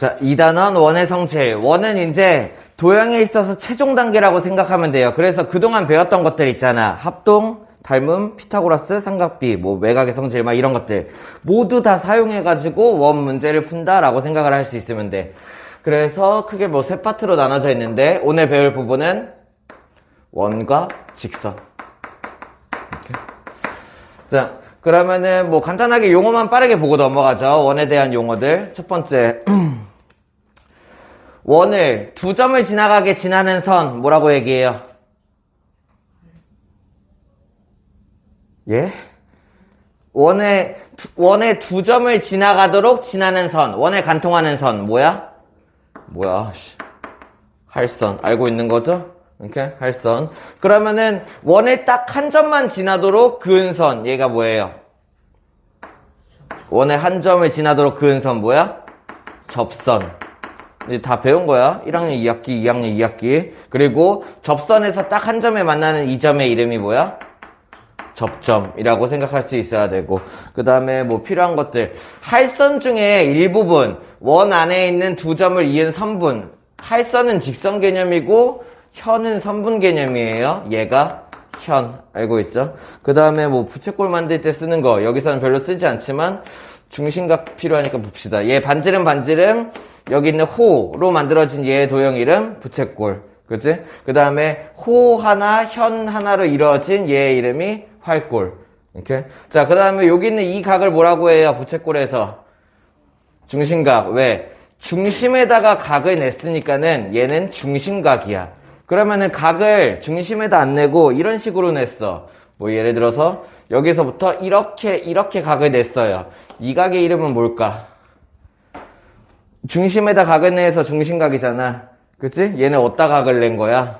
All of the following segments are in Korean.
자, 2단원 원의 성질. 원은 이제 도형에 있어서 최종 단계라고 생각하면 돼요. 그래서 그동안 배웠던 것들 있잖아. 합동, 닮음, 피타고라스, 삼각비, 뭐 외곽의 성질 막 이런 것들 모두 다 사용해가지고 원 문제를 푼다라고 생각을 할 수 있으면 돼. 그래서 크게 뭐 세 파트로 나눠져 있는데 오늘 배울 부분은 원과 직선. 이렇게. 자, 그러면은 뭐 간단하게 용어만 빠르게 보고 넘어가죠. 원에 대한 용어들. 첫 번째, 원을 두 점을 지나가게 지나는 선 뭐라고 얘기해요? 예? 원에 두 점을 지나가도록 지나는 선, 원에 관통하는 선 뭐야? 할선. 알고 있는 거죠? 이렇게 할선. 그러면은 원에 딱 한 점만 지나도록 그은 선 얘가 뭐예요? 원에 한 점을 지나도록 그은 선 뭐야? 접선. 이제 다 배운 거야. 1학년 2학기, 2학년 2학기. 그리고 접선에서 딱 한 점에 만나는 이 점의 이름이 뭐야? 접점이라고 생각할 수 있어야 되고, 그 다음에 뭐 필요한 것들. 할선 중에 일부분, 원 안에 있는 두 점을 이은 선분. 할선은 직선 개념이고 현은 선분 개념이에요. 얘가 현. 알고 있죠? 그 다음에 뭐 부채꼴 만들 때 쓰는 거 여기서는 별로 쓰지 않지만 중심각 필요하니까 봅시다. 얘 반지름 여기 있는 호로 만들어진 얘의 도형 이름 부채꼴. 그치? 그 다음에 호 하나 현 하나로 이루어진 얘의 이름이 활꼴. 이렇게. 자, 그 다음에 여기 있는 이 각을 뭐라고 해요? 부채꼴에서 중심각. 왜? 중심에다가 각을 냈으니까는 얘는 중심각이야. 그러면은 각을 중심에다 안 내고 이런 식으로 냈어. 뭐 예를 들어서 여기서부터 이렇게 각을 냈어요. 이 각의 이름은 뭘까? 중심에다 각을 내서 중심각이잖아. 그치? 얘는 어디다 각을 낸 거야?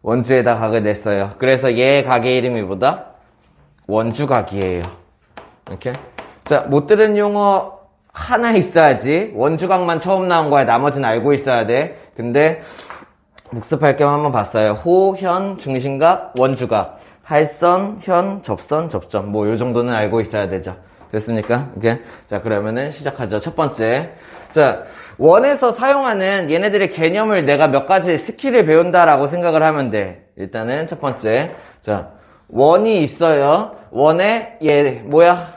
원주에다 각을 냈어요. 그래서 얘의 각의 이름이 뭐다? 원주각이에요. 이렇게. 자, 못 들은 용어 하나 있어야지. 원주각만 처음 나온 거야. 나머지는 알고 있어야 돼. 근데 복습할 겸 한번 봤어요. 호, 현, 중심각, 원주각. 할선, 현, 접선, 접점. 뭐 요 정도는 알고 있어야 되죠. 됐습니까? 오케이. 자, 그러면은 시작하죠. 첫 번째. 자, 원에서 사용하는 얘네들의 개념을 내가 몇 가지 스킬을 배운다라고 생각을 하면 돼. 일단은 첫 번째. 자, 원이 있어요. 원에 얘 뭐야?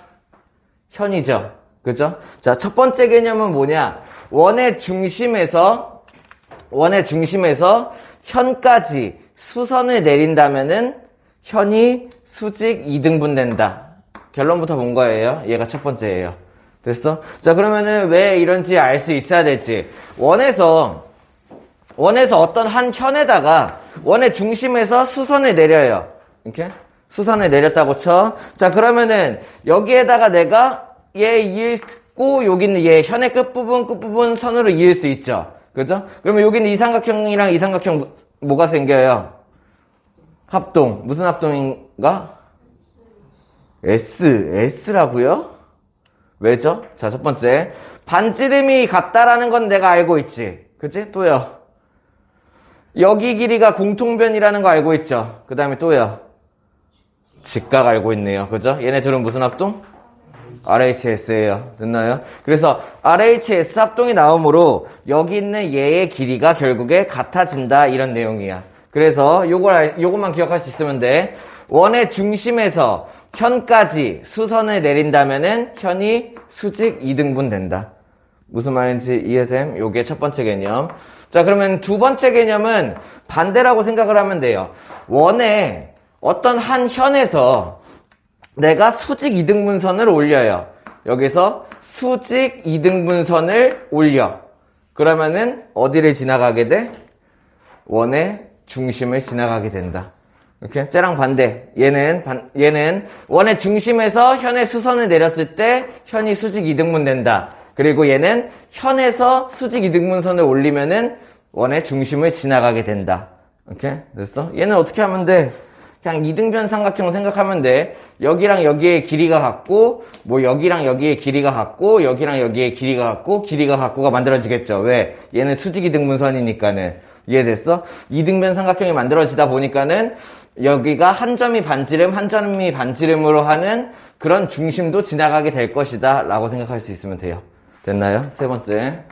현이죠. 그죠? 자, 첫 번째 개념은 뭐냐? 원의 중심에서 현까지 수선을 내린다면은 현이 수직 2등분 된다. 결론부터 본 거예요. 얘가 첫 번째예요. 됐어? 자, 그러면은 왜 이런지 알 수 있어야 되지. 원에서 어떤 한 현에다가 원의 중심에서 수선을 내려요. 이렇게? 수선을 내렸다고 쳐. 자, 그러면은 여기에다가 내가 얘 이을고 여기 있는 얘 현의 끝부분 선으로 이을 수 있죠. 그죠? 그러면 여기 있는 이 삼각형이랑 이 삼각형 뭐가 생겨요? 합동. 무슨 합동인가? S라고요? 왜죠? 자, 첫 번째. 반지름이 같다라는 건 내가 알고 있지. 그치? 또요. 여기 길이가 공통변이라는 거 알고 있죠. 그 다음에 또요. 직각 알고 있네요. 그죠? 얘네 둘은 무슨 합동? RHS예요. 됐나요? 그래서 RHS 합동이 나오므로 여기 있는 얘의 길이가 결국에 같아진다. 이런 내용이야. 그래서 요것만 기억할 수 있으면 돼. 원의 중심에서 현까지 수선을 내린다면은 현이 수직 2등분 된다. 무슨 말인지 이해됨? 요게 첫 번째 개념. 자, 그러면 두 번째 개념은 반대라고 생각을 하면 돼요. 원에 어떤 한 현에서 내가 수직 2등분선을 올려요. 여기서 수직 2등분선을 올려. 그러면은 어디를 지나가게 돼? 원의 중심을 지나가게 된다. 이렇게 쟤랑 반대. 얘는 원의 중심에서 현의 수선을 내렸을 때 현이 수직 2등분 된다. 그리고 얘는 현에서 수직 2등분선을 올리면은 원의 중심을 지나가게 된다. 이렇게 됐어? 얘는 어떻게 하면 돼? 그냥 이등변 삼각형 생각하면 돼. 여기랑 여기의 길이가 같고, 뭐 여기랑 여기의 길이가 같고, 여기랑 여기의 길이가 같고, 길이가 같고가 만들어지겠죠. 왜? 얘는 수직 이등분선이니까는. 이해됐어? 이등변 삼각형이 만들어지다 보니까는 여기가 한 점이 반지름, 한 점이 반지름으로 하는 그런 중심도 지나가게 될 것이다 라고 생각할 수 있으면 돼요. 됐나요? 세 번째.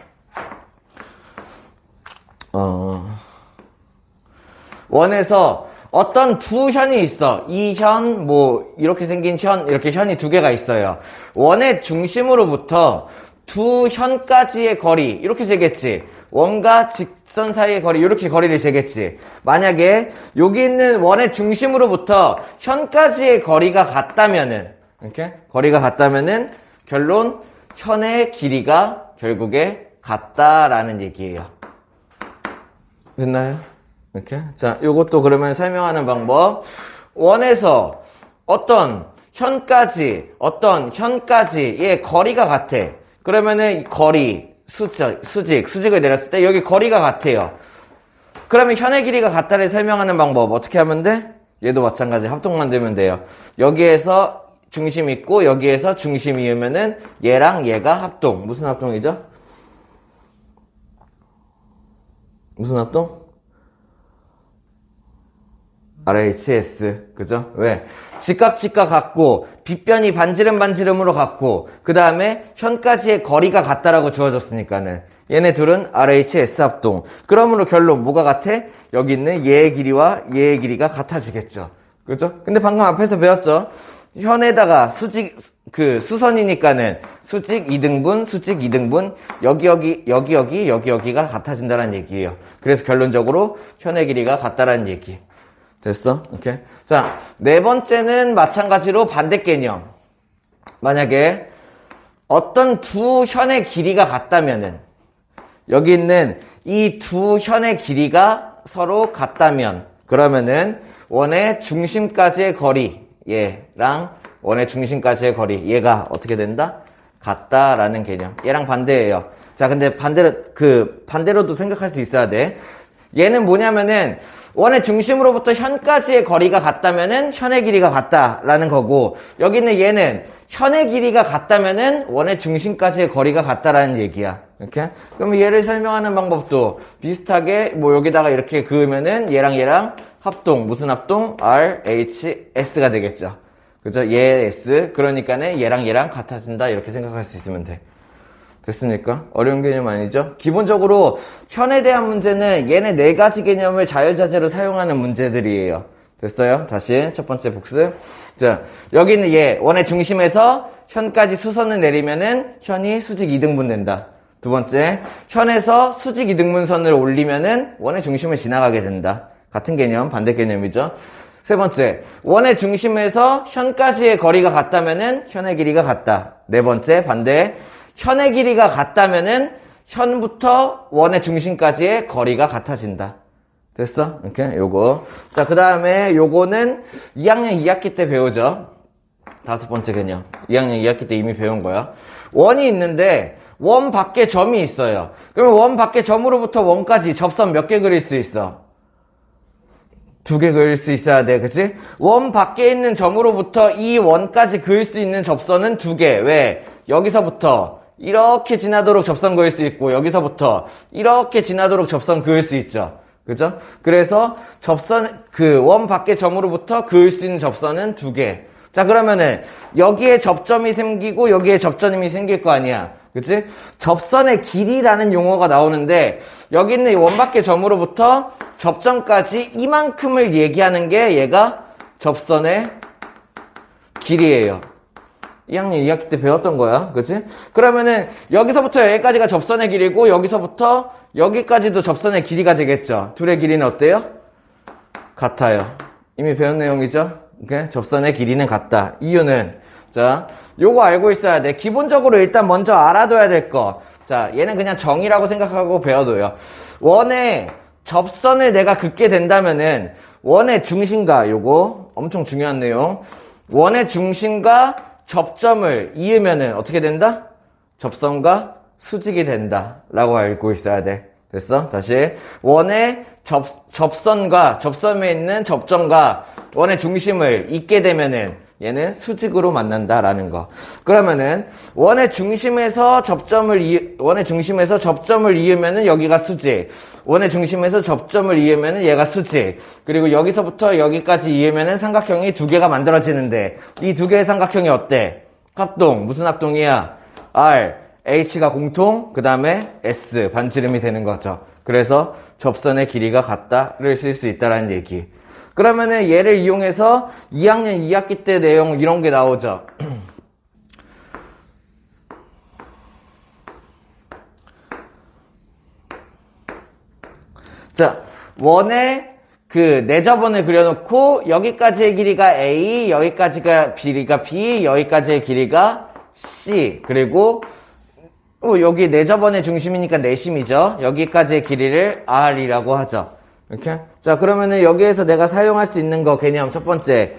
원에서 어떤 두 현이 있어. 이 현, 뭐 이렇게 생긴 현, 이렇게 현이 두 개가 있어요. 원의 중심으로부터 두 현까지의 거리 이렇게 재겠지. 원과 직선 사이의 거리 이렇게 거리를 재겠지. 만약에 여기 있는 원의 중심으로부터 현까지의 거리가 같다면은, 이렇게 거리가 같다면은 결론 현의 길이가 결국에 같다라는 얘기예요. 됐나요? 이렇게. 자, 요것도 그러면 설명하는 방법. 원에서 어떤 현까지의 거리가 같아. 그러면은 거리, 수직을 내렸을 때 여기 거리가 같아요. 그러면 현의 길이가 같다를 설명하는 방법 어떻게 하면 돼? 얘도 마찬가지 합동 만들면 돼요. 여기에서 중심 있고 여기에서 중심 이으면은 얘랑 얘가 합동. 무슨 합동이죠? 무슨 합동? RHS. 그죠? 왜? 직각 같고 빗변이 반지름으로 같고 그 다음에 현까지의 거리가 같다라고 주어졌으니까는 얘네 둘은 RHS 합동. 그러므로 결론 뭐가 같아? 여기 있는 얘의 길이와 얘의 길이가 같아지겠죠. 그죠? 근데 방금 앞에서 배웠죠? 현에다가 수선이니까는 수직 2등분, 여기가 같아진다는 얘기예요. 그래서 결론적으로 현의 길이가 같다라는 얘기. 됐어? 오케이. 자, 네 번째는 마찬가지로 반대 개념. 만약에 어떤 두 현의 길이가 같다면은, 여기 있는 이 두 현의 길이가 서로 같다면, 그러면은 원의 중심까지의 거리, 얘랑 원의 중심까지의 거리, 얘가 어떻게 된다? 같다라는 개념. 얘랑 반대예요. 자, 근데 반대로도 생각할 수 있어야 돼. 얘는 뭐냐면은, 원의 중심으로부터 현까지의 거리가 같다면은 현의 길이가 같다라는 거고, 여기 있는 얘는 현의 길이가 같다면은 원의 중심까지의 거리가 같다라는 얘기야. 이렇게? 그러면 얘를 설명하는 방법도 비슷하게 뭐 여기다가 이렇게 그으면은 얘랑 합동. 무슨 합동? RHS가 되겠죠. 그죠? 얘 S. 그러니까는 얘랑 같아진다. 이렇게 생각할 수 있으면 돼. 됐습니까? 어려운 개념 아니죠? 기본적으로 현에 대한 문제는 얘네 네 가지 개념을 자유자재로 사용하는 문제들이에요. 됐어요? 다시 첫 번째 복습. 자, 여기 있는 얘 원의 중심에서 현까지 수선을 내리면은 현이 수직 2등분 된다. 두 번째, 현에서 수직 2등분선을 올리면은 원의 중심을 지나가게 된다. 같은 개념, 반대 개념이죠. 세 번째, 원의 중심에서 현까지의 거리가 같다면은 현의 길이가 같다. 네 번째, 반대. 현의 길이가 같다면은 현부터 원의 중심까지의 거리가 같아진다. 됐어? 이렇게 요거. 자, 그 다음에 요거는 2학년 2학기 때 배우죠. 다섯 번째 개념. 2학년 2학기 때 이미 배운 거야. 원이 있는데 원 밖에 점이 있어요. 그러면 원 밖에 점으로부터 원까지 접선 몇 개 그릴 수 있어? 2개 그릴 수 있어야 돼. 그치? 원 밖에 있는 점으로부터 이 원까지 그릴 수 있는 접선은 2개. 왜? 여기서부터 이렇게 지나도록 접선 그을 수 있고 여기서부터 이렇게 지나도록 접선 그을 수 있죠. 그죠? 그래서 원 밖의 점으로부터 그을 수 있는 접선은 2개. 자, 그러면은 여기에 접점이 생기고 여기에 접점이 생길 거 아니야. 그치? 접선의 길이라는 용어가 나오는데 여기 있는 원 밖의 점으로부터 접점까지 이만큼을 얘기하는 게 얘가 접선의 길이에요. 2학년 2학기 때 배웠던 거야. 그치? 그러면은 여기서부터 여기까지가 접선의 길이고 여기서부터 여기까지도 접선의 길이가 되겠죠. 둘의 길이는 어때요? 같아요. 이미 배운 내용이죠? 오케이? 접선의 길이는 같다. 이유는 자, 요거 알고 있어야 돼. 기본적으로 일단 먼저 알아둬야 될 거. 자, 얘는 그냥 정의라고 생각하고 배워둬요. 원의 접선을 내가 긋게 된다면은 원의 중심과 요거 엄청 중요한 내용. 원의 중심과 접점을 이으면은 어떻게 된다? 접선과 수직이 된다 라고 알고 있어야 돼. 됐어? 다시 원의 접선과 접선에 있는 접점과 원의 중심을 잇게 되면은 얘는 수직으로 만난다라는 거. 그러면은 원의 중심에서 접점을 이으면은 여기가 수직. 원의 중심에서 접점을 이으면은 얘가 수직. 그리고 여기서부터 여기까지 이으면은 삼각형이 두 개가 만들어지는데 이 두 개의 삼각형이 어때? 합동. 무슨 합동이야? R, H가 공통, 그 다음에 S, 반지름이 되는 거죠. 그래서 접선의 길이가 같다를 쓸 수 있다라는 얘기. 그러면은 얘를 이용해서 2학년 2학기 때 내용 이런 게 나오죠. 자, 원의 그 내접원을 그려놓고 여기까지의 길이가 A, 여기까지가 길이가 B, 여기까지의 길이가 C. 그리고 여기 내접원의 중심이니까 내심이죠. 여기까지의 길이를 R이라고 하죠. 이렇게. 자, 그러면은 여기에서 내가 사용할 수 있는 거 개념 첫 번째.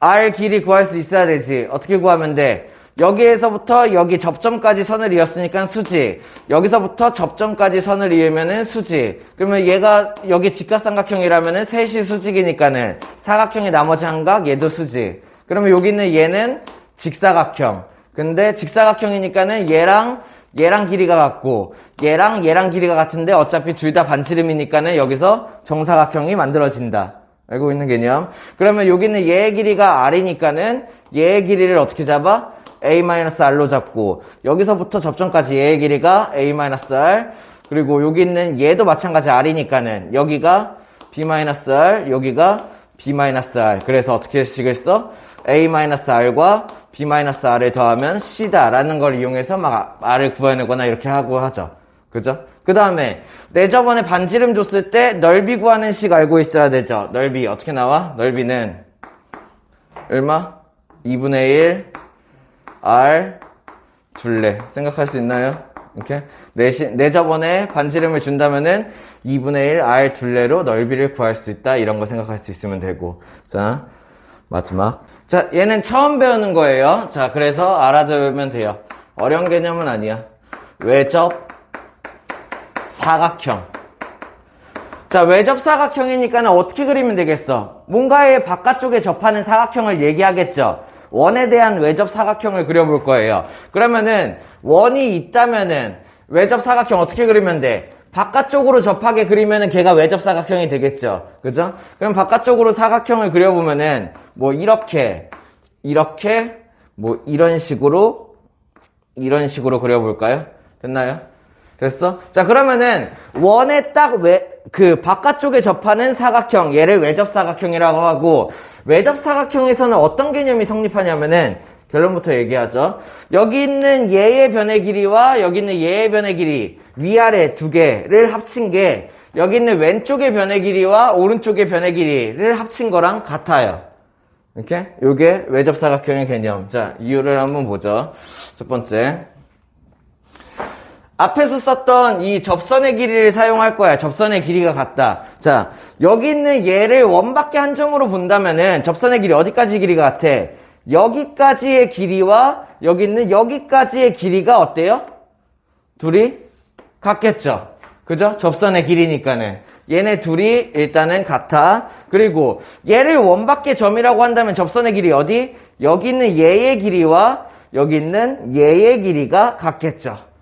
R 길이 구할 수 있어야 되지. 어떻게 구하면 돼? 여기에서부터 여기 접점까지 선을 이었으니까 수직. 여기서부터 접점까지 선을 이으면은 수직. 그러면 얘가 여기 직각삼각형이라면은 셋이 수직이니까는 사각형의 나머지 한 각 얘도 수직. 그러면 여기 있는 얘는 직사각형. 근데 직사각형이니까는 얘랑 길이가 같고 얘랑 길이가 같은데 어차피 둘 다 반지름이니까는 여기서 정사각형이 만들어진다. 알고 있는 개념. 그러면 여기 있는 얘의 길이가 R이니까는 얘의 길이를 어떻게 잡아? A-R로 잡고 여기서부터 접점까지 얘의 길이가 A-R. 그리고 여기 있는 얘도 마찬가지 R이니까는 여기가 B-R, 여기가 B-R. 그래서 어떻게 식을 써? A-R과 B-R을 더하면 C다라는 걸 이용해서 막 R을 구해내거나 이렇게 하고 하죠. 그죠? 그 다음에 내저번에 반지름 줬을 때 넓이 구하는 식 알고 있어야 되죠. 넓이 어떻게 나와? 넓이는 얼마? 2분의 1 R 둘레. 생각할 수 있나요? 이렇게 내저번에 반지름을 준다면은 2분의 1 R 둘레로 넓이를 구할 수 있다. 이런 거 생각할 수 있으면 되고. 자, 마지막. 자, 얘는 처음 배우는 거예요. 자, 그래서 알아두면 돼요. 어려운 개념은 아니야. 외접 사각형. 자, 외접 사각형이니까 어떻게 그리면 되겠어? 뭔가의 바깥쪽에 접하는 사각형을 얘기하겠죠. 원에 대한 외접 사각형을 그려볼 거예요. 그러면은 원이 있다면은 외접 사각형 어떻게 그리면 돼? 바깥쪽으로 접하게 그리면은 걔가 외접 사각형이 되겠죠. 그죠? 그럼 바깥쪽으로 사각형을 그려보면은 뭐 이렇게 뭐 이런 식으로 그려볼까요? 됐나요? 됐어? 자, 그러면은 원에 딱 그 바깥쪽에 접하는 사각형, 얘를 외접 사각형이라고 하고, 외접 사각형에서는 어떤 개념이 성립하냐면은 결론부터 얘기하죠. 여기 있는 얘의 변의 길이와 여기 있는 얘의 변의 길이 위아래 두 개를 합친 게 여기 있는 왼쪽의 변의 길이와 오른쪽의 변의 길이를 합친 거랑 같아요. 이렇게? 요게 외접 사각형의 개념. 자, 이유를 한번 보죠. 첫 번째. 앞에서 썼던 이 접선의 길이를 사용할 거야. 접선의 길이가 같다. 자, 여기 있는 얘를 원밖에 한 점으로 본다면은 접선의 길이 어디까지 길이가 같아? 여기까지의 길이와 여기 있는 여기까지의 길이가 어때요? 둘이 같겠죠? 그죠? 접선의 길이니까는. 얘네 둘이 일단은 같아. 그리고 얘를 원밖에 점이라고 한다면 접선의 길이 어디? 여기 있는 얘의 길이와 여기 있는 얘의 길이가 같겠죠?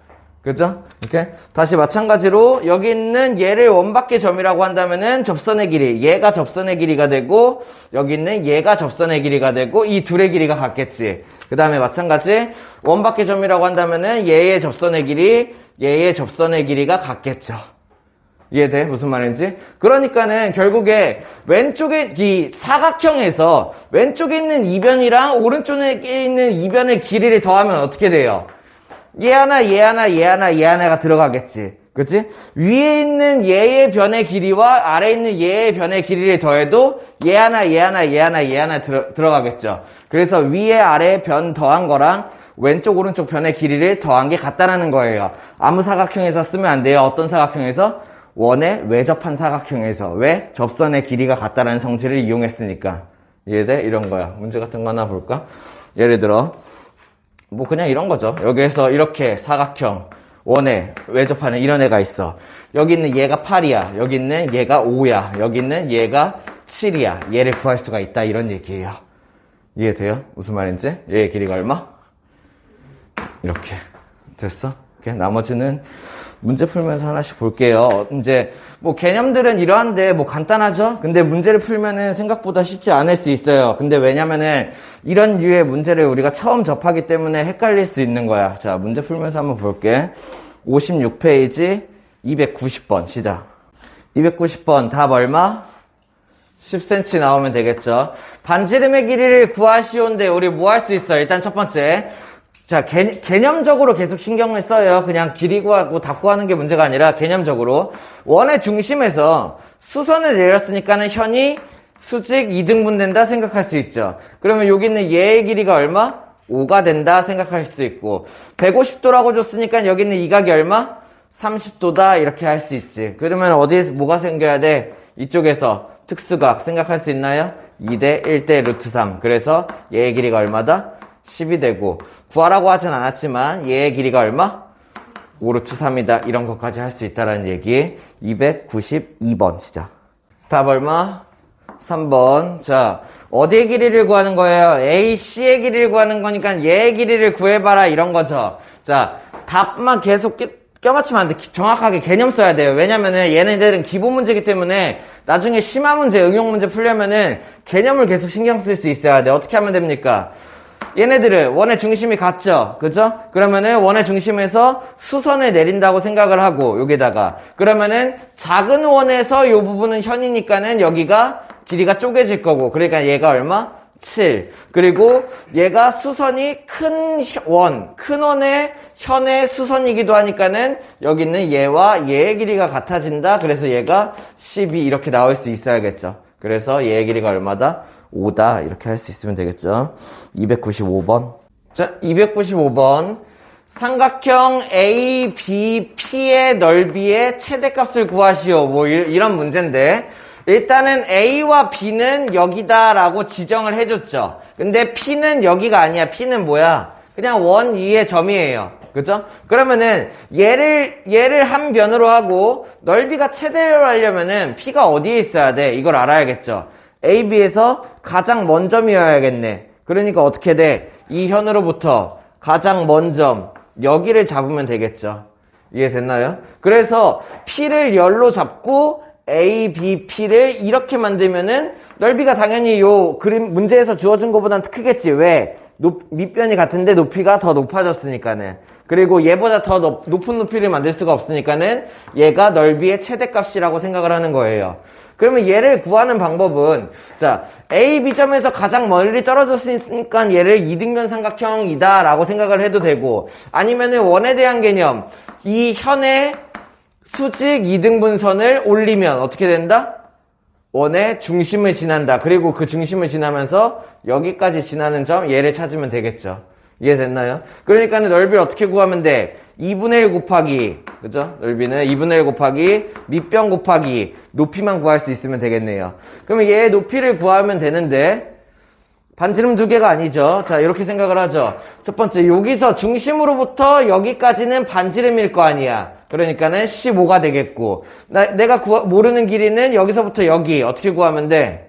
그죠? 이렇게. 다시 마찬가지로 여기 있는 얘를 원밖에 점이라고 한다면은 접선의 길이, 얘가 접선의 길이가 되고 여기 있는 얘가 접선의 길이가 되고 이 둘의 길이가 같겠지. 그 다음에 마찬가지 원밖에 점이라고 한다면은 얘의 접선의 길이, 얘의 접선의 길이가 같겠죠. 이해돼? 무슨 말인지? 그러니까는 결국에 왼쪽에 이 사각형에서 왼쪽에 있는 이변이랑 오른쪽에 있는 이변의 길이를 더하면 어떻게 돼요? 얘 하나가 들어가겠지. 그치? 위에 있는 얘의 변의 길이와 아래에 있는 얘의 변의 길이를 더해도 얘 하나 들어가겠죠. 그래서 위에 아래 변 더한 거랑 왼쪽 오른쪽 변의 길이를 더한 게 같다라는 거예요. 아무 사각형에서 쓰면 안 돼요. 어떤 사각형에서? 원에 외접한 사각형에서. 왜? 접선의 길이가 같다라는 성질을 이용했으니까. 이해돼? 이런 거야. 문제 같은 거 하나 볼까? 예를 들어 뭐 그냥 이런 거죠. 여기에서 이렇게 사각형 원에 외접하는 이런 애가 있어. 여기 있는 얘가 8이야. 여기 있는 얘가 5야. 여기 있는 얘가 7이야. 얘를 구할 수가 있다. 이런 얘기예요. 이해돼요? 무슨 말인지? 얘의 길이가 얼마? 이렇게. 됐어? 이렇게 나머지는 문제 풀면서 하나씩 볼게요. 이제 뭐 개념들은 이러한데 뭐 간단하죠? 근데 문제를 풀면은 생각보다 쉽지 않을 수 있어요. 근데 왜냐면은 이런 류의 문제를 우리가 처음 접하기 때문에 헷갈릴 수 있는 거야. 자, 문제 풀면서 한번 볼게. 56페이지 290번 시작. 290번 답 얼마? 10cm 나오면 되겠죠. 반지름의 길이를 구하시오인데 우리 뭐 할 수 있어? 일단 첫 번째, 자, 개념적으로 계속 신경을 써요. 그냥 길이 구하고 답 구하는 게 문제가 아니라 개념적으로 원의 중심에서 수선을 내렸으니까는 현이 수직 2등분 된다 생각할 수 있죠. 그러면 여기 있는 얘의 길이가 얼마? 5가 된다 생각할 수 있고, 150도라고 줬으니까 여기 있는 이 각이 얼마? 30도다 이렇게 할 수 있지. 그러면 어디에서 뭐가 생겨야 돼? 이쪽에서 특수각 생각할 수 있나요? 2대 1대 루트 3. 그래서 얘의 길이가 얼마다? 10이 되고, 구하라고 하진 않았지만 얘의 길이가 얼마? 5 루트 3이다. 이런 것까지 할 수 있다는 얘기. 292번 시작. 답 얼마? 3번. 자, 어디의 길이를 구하는 거예요? AC의 길이를 구하는 거니까 얘의 길이를 구해봐라 이런 거죠. 자, 답만 계속 껴맞추면 안 돼. 정확하게 개념 써야 돼요. 왜냐면은 얘네들은 기본 문제이기 때문에 나중에 심화 문제, 응용 문제 풀려면은 개념을 계속 신경 쓸 수 있어야 돼. 어떻게 하면 됩니까? 얘네들은 원의 중심이 같죠? 그죠? 그러면은 원의 중심에서 수선을 내린다고 생각을 하고 여기다가 그러면은 작은 원에서 이 부분은 현이니까는 여기가 길이가 쪼개질 거고 그러니까 얘가 얼마? 7. 그리고 얘가 수선이 큰 원의 현의 수선이기도 하니까는 여기 있는 얘와 얘의 길이가 같아진다. 그래서 얘가 12 이렇게 나올 수 있어야겠죠. 그래서 얘의 길이가 얼마다? 5다. 이렇게 할 수 있으면 되겠죠. 295번. 자, 295번. 삼각형 ABP의 넓이의 최대값을 구하시오. 뭐 이런 문제인데 일단은 A와 B는 여기다라고 지정을 해줬죠. 근데 P는 여기가 아니야. P는 뭐야? 그냥 원 위의 점이에요. 그죠? 그러면은 얘를 한 변으로 하고 넓이가 최대로 하려면은 P가 어디에 있어야 돼? 이걸 알아야겠죠. AB에서 가장 먼 점이어야겠네. 그러니까 어떻게 돼? 이 현으로부터 가장 먼 점 여기를 잡으면 되겠죠. 이해됐나요? 그래서 P를 열로 잡고 A, B, P를 이렇게 만들면은 넓이가 당연히 요 그림 문제에서 주어진 것보다는 크겠지. 왜? 밑변이 같은데 높이가 더 높아졌으니까는. 그리고 얘보다 더 높은 높이를 만들 수가 없으니까는 얘가 넓이의 최대값이라고 생각을 하는 거예요. 그러면 얘를 구하는 방법은 자, A, B점에서 가장 멀리 떨어졌으니까 얘를 이등변 삼각형이다 라고 생각을 해도 되고 아니면은 원에 대한 개념 이 현의 수직 2등분선을 올리면 어떻게 된다? 원의 중심을 지난다. 그리고 그 중심을 지나면서 여기까지 지나는 점 얘를 찾으면 되겠죠. 이해됐나요? 그러니까 넓이를 어떻게 구하면 돼? 2분의 1 곱하기 그죠? 넓이는 2분의 1 곱하기 밑변 곱하기 높이만 구할 수 있으면 되겠네요. 그러면 얘의 높이를 구하면 되는데 반지름 두 개가 아니죠. 자, 이렇게 생각을 하죠. 첫 번째, 여기서 중심으로부터 여기까지는 반지름일 거 아니야. 그러니까는 15가 되겠고 내가 모르는 길이는 여기서부터 여기 어떻게 구하면 돼?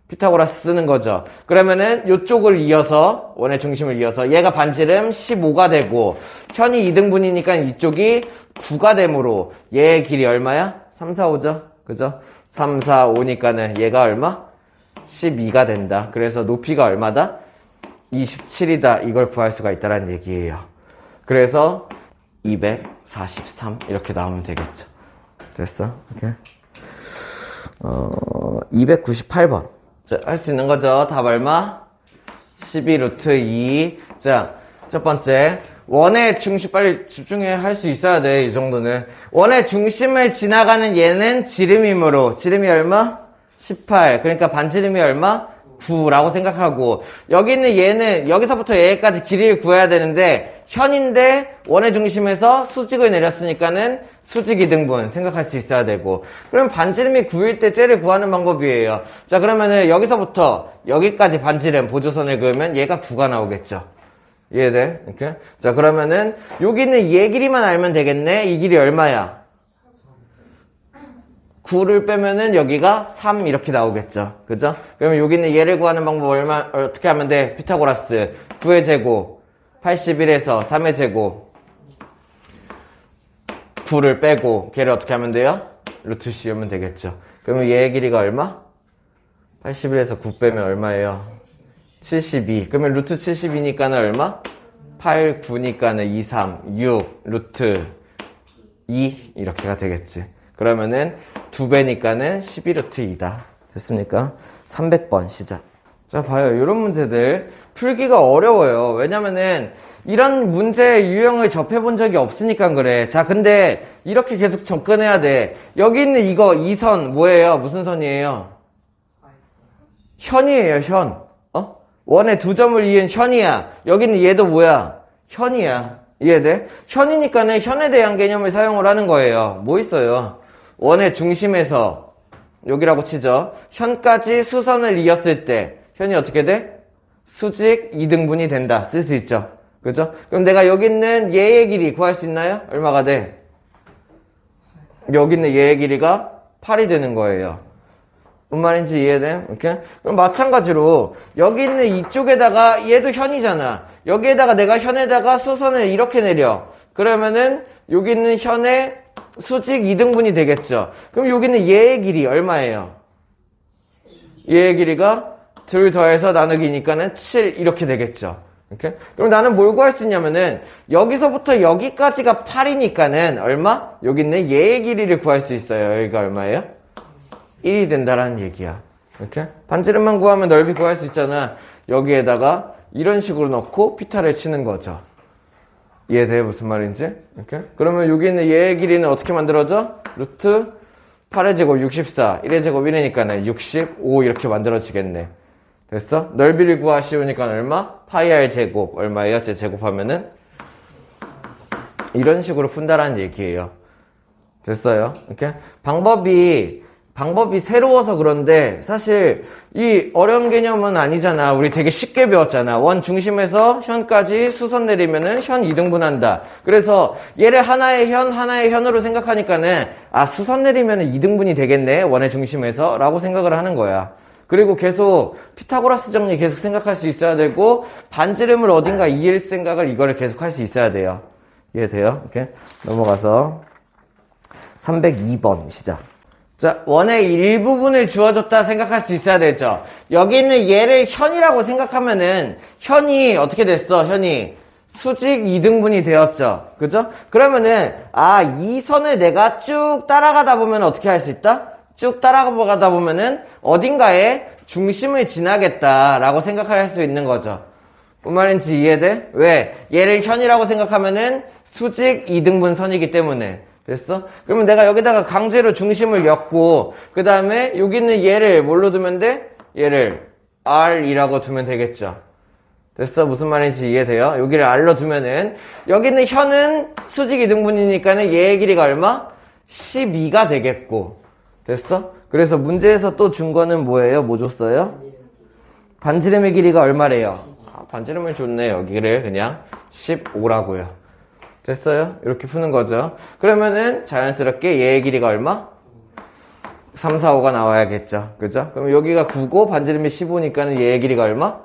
피타고라스 쓰는 거죠. 그러면은 이쪽을 이어서 원의 중심을 이어서 얘가 반지름 15가 되고 현이 2등분이니까 이쪽이 9가 되므로 얘의 길이 얼마야? 3, 4, 5죠. 그죠? 3, 4, 5니까는 얘가 얼마? 12가 된다. 그래서 높이가 얼마다? 27이다. 이걸 구할 수가 있다는 얘기예요. 그래서 243 이렇게 나오면 되겠죠. 됐어? 오케이. 298번. 자, 할 수 있는 거죠. 답 얼마? 12 루트 2. 자, 첫 번째. 원의 중심, 빨리 집중해 할 수 있어야 돼, 이 정도는. 원의 중심을 지나가는 얘는 지름이므로. 지름이 얼마? 18. 그러니까 반지름이 얼마? 9라고 생각하고. 여기 있는 얘는, 여기서부터 얘까지 길이를 구해야 되는데, 현인데, 원의 중심에서 수직을 내렸으니까는 수직 2등분 생각할 수 있어야 되고. 그럼 반지름이 9일 때 쟤를 구하는 방법이에요. 자, 그러면은 여기서부터 여기까지 반지름 보조선을 그으면 얘가 9가 나오겠죠. 이해돼? 이렇게? 자, 그러면은 여기 있는 얘 길이만 알면 되겠네? 이 길이 얼마야? 9를 빼면은 여기가 3 이렇게 나오겠죠. 그죠? 그러면 여기 있는 얘를 구하는 방법 어떻게 하면 돼? 피타고라스 9의 제곱 81에서 3의 제곱 9를 빼고 걔를 어떻게 하면 돼요? 루트 씌우면 되겠죠. 그러면 얘의 길이가 얼마? 81에서 9 빼면 얼마예요? 72. 그러면 루트 72니까는 얼마? 8, 9니까는 2, 3, 6, 루트 2 이렇게가 되겠지. 그러면은 2배니까는 12루트 2다. 됐습니까? 300번 시작. 자, 봐요. 이런 문제들 풀기가 어려워요. 왜냐면은 이런 문제의 유형을 접해본 적이 없으니까 그래. 자, 근데 이렇게 계속 접근해야 돼. 여기 있는 이거 이 선 뭐예요? 무슨 선이에요? 현이에요, 현. 원의 두 점을 이은 현이야. 여기 있는 얘도 뭐야? 현이야. 이해돼? 현이니까는 현에 대한 개념을 사용을 하는 거예요. 뭐 있어요? 원의 중심에서 여기라고 치죠. 현까지 수선을 이었을 때 현이 어떻게 돼? 수직 2등분이 된다. 쓸 수 있죠. 그죠? 그럼 내가 여기 있는 얘의 길이 구할 수 있나요? 얼마가 돼? 여기 있는 얘의 길이가 8이 되는 거예요. 뭔 말인지 이해돼? 이렇게? 그럼 마찬가지로 여기 있는 이쪽에다가 얘도 현이잖아. 여기에다가 내가 현에다가 수선을 이렇게 내려. 그러면은 여기 있는 현의 수직 2등분이 되겠죠. 그럼 여기 있는 얘의 길이 얼마예요? 얘의 길이가 2 더해서 나누기니까는 7 이렇게 되겠죠. 이렇게? 그럼 나는 뭘 구할 수 있냐면은 여기서부터 여기까지가 8이니까는 얼마? 여기 있는 얘의 길이를 구할 수 있어요. 여기가 얼마예요? 1이 된다라는 얘기야. 이렇게? 반지름만 구하면 넓이 구할 수 있잖아. 여기에다가 이런 식으로 넣고 피타를 치는 거죠. 이해돼? 무슨 말인지? 이렇게? 그러면 여기 있는 얘의 길이는 어떻게 만들어져? 루트 8의 제곱 64, 1의 제곱 1이니까는 65 이렇게 만들어지겠네. 됐어? 넓이를 구하시오니까 얼마? 파이 r 제곱 얼마예요? 제 제곱하면은 이런 식으로 푼다라는 얘기예요. 됐어요? 이렇게? 방법이 새로워서 그런데 사실 이 어려운 개념은 아니잖아. 우리 되게 쉽게 배웠잖아. 원 중심에서 현까지 수선 내리면은 현 2등분 한다. 그래서 얘를 하나의 현으로 생각하니까는 수선 내리면은 2등분이 되겠네. 원의 중심에서 라고 생각을 하는 거야. 그리고 계속 피타고라스 정리 계속 생각할 수 있어야 되고 반지름을 어딘가 이을 생각을 이거를 계속 할 수 있어야 돼요. 이해돼요? 이렇게 넘어가서 302번 시작. 자, 원의 일부분을 주어줬다 생각할 수 있어야 되죠. 여기 있는 얘를 현이라고 생각하면은 현이 어떻게 됐어? 현이 수직 2등분이 되었죠. 그죠? 그러면은 이 선을 내가 쭉 따라가다 보면 어떻게 할 수 있다? 쭉 따라가다 보면은 어딘가에 중심을 지나겠다라고 생각할 수 있는 거죠. 뭔 말인지 이해돼? 왜? 얘를 현이라고 생각하면은 수직 2등분 선이기 때문에. 됐어? 그러면 내가 여기다가 강제로 중심을 엮고 그 다음에 여기 있는 얘를 뭘로 두면 돼? 얘를 R이라고 두면 되겠죠. 됐어? 무슨 말인지 이해돼요? 여기를 R로 두면은 여기 있는 현은 수직 2등분이니까는 얘의 길이가 얼마? 12가 되겠고. 됐어? 그래서 문제에서 또 준 거는 뭐예요? 뭐 줬어요? 반지름의 길이가 얼마래요? 반지름을 줬네. 여기를 그냥 15라고요. 됐어요? 이렇게 푸는 거죠. 그러면은 자연스럽게 얘의 길이가 얼마? 3, 4, 5가 나와야겠죠. 그죠? 그럼 여기가 9고 반지름이 15니까는 얘의 길이가 얼마?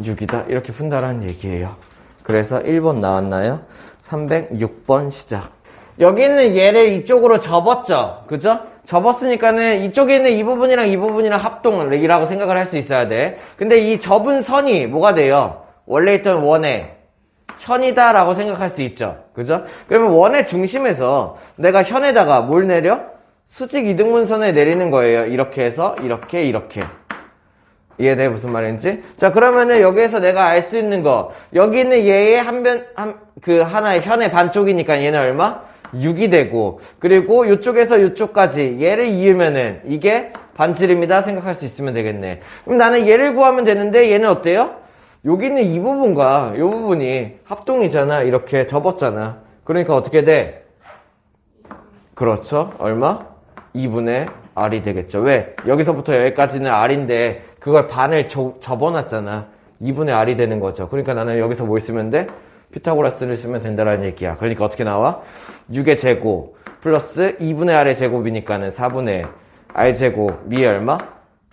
6이다. 이렇게 푼다라는 얘기예요. 그래서 1번 나왔나요? 306번 시작. 여기 있는 얘를 이쪽으로 접었죠. 그죠? 접었으니까는 이쪽에 있는 이 부분이랑 이 부분이랑 합동이라고 생각을 할 수 있어야 돼. 근데 이 접은 선이 뭐가 돼요? 원래 있던 원의 현이다 라고 생각할 수 있죠. 그죠? 그러면 원의 중심에서 내가 현에다가 뭘 내려? 수직 2등분선을 내리는 거예요. 이렇게 해서 이렇게 이해돼? 무슨 말인지? 자, 그러면은 여기에서 내가 알 수 있는 거 여기 있는 얘의 하나의 현의 반쪽이니까 얘는 얼마? 6이 되고 그리고 이쪽에서 이쪽까지 얘를 이으면은 이게 반지름이다 생각할 수 있으면 되겠네. 그럼 나는 얘를 구하면 되는데 얘는 어때요? 여기 있는 이 부분과 이 부분이 합동이잖아. 이렇게 접었잖아. 그러니까 어떻게 돼? 그렇죠. 얼마? 2분의 R이 되겠죠. 왜? 여기서부터 여기까지는 R인데 그걸 반을 접어놨잖아. 2분의 R이 되는 거죠. 그러니까 나는 여기서 뭘 쓰면 돼? 피타고라스를 쓰면 된다라는 얘기야. 그러니까 어떻게 나와? 6의 제곱 플러스 2분의 r의 제곱이니까는 4분의 r제곱이 얼마?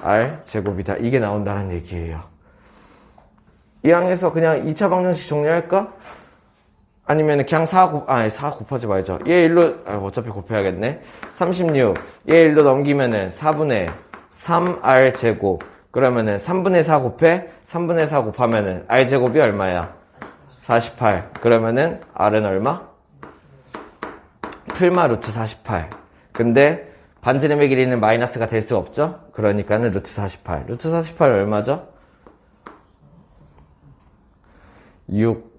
r제곱이다. 이게 나온다는 얘기예요. 이 항에서 그냥 2차 방정식 정리할까? 아니면 그냥 4 곱하지 말죠. 얘 1로, 어차피 곱해야겠네. 36. 얘 1로 넘기면은 4분의 3r제곱. 그러면은 3분의 4 곱해? 3분의 4 곱하면은 r제곱이 얼마야? 48. 그러면은 r은 얼마? 풀마 루트 48. 근데 반지름의 길이는 마이너스가 될 수 없죠? 그러니까는 루트 48. 루트 48 얼마죠? 6,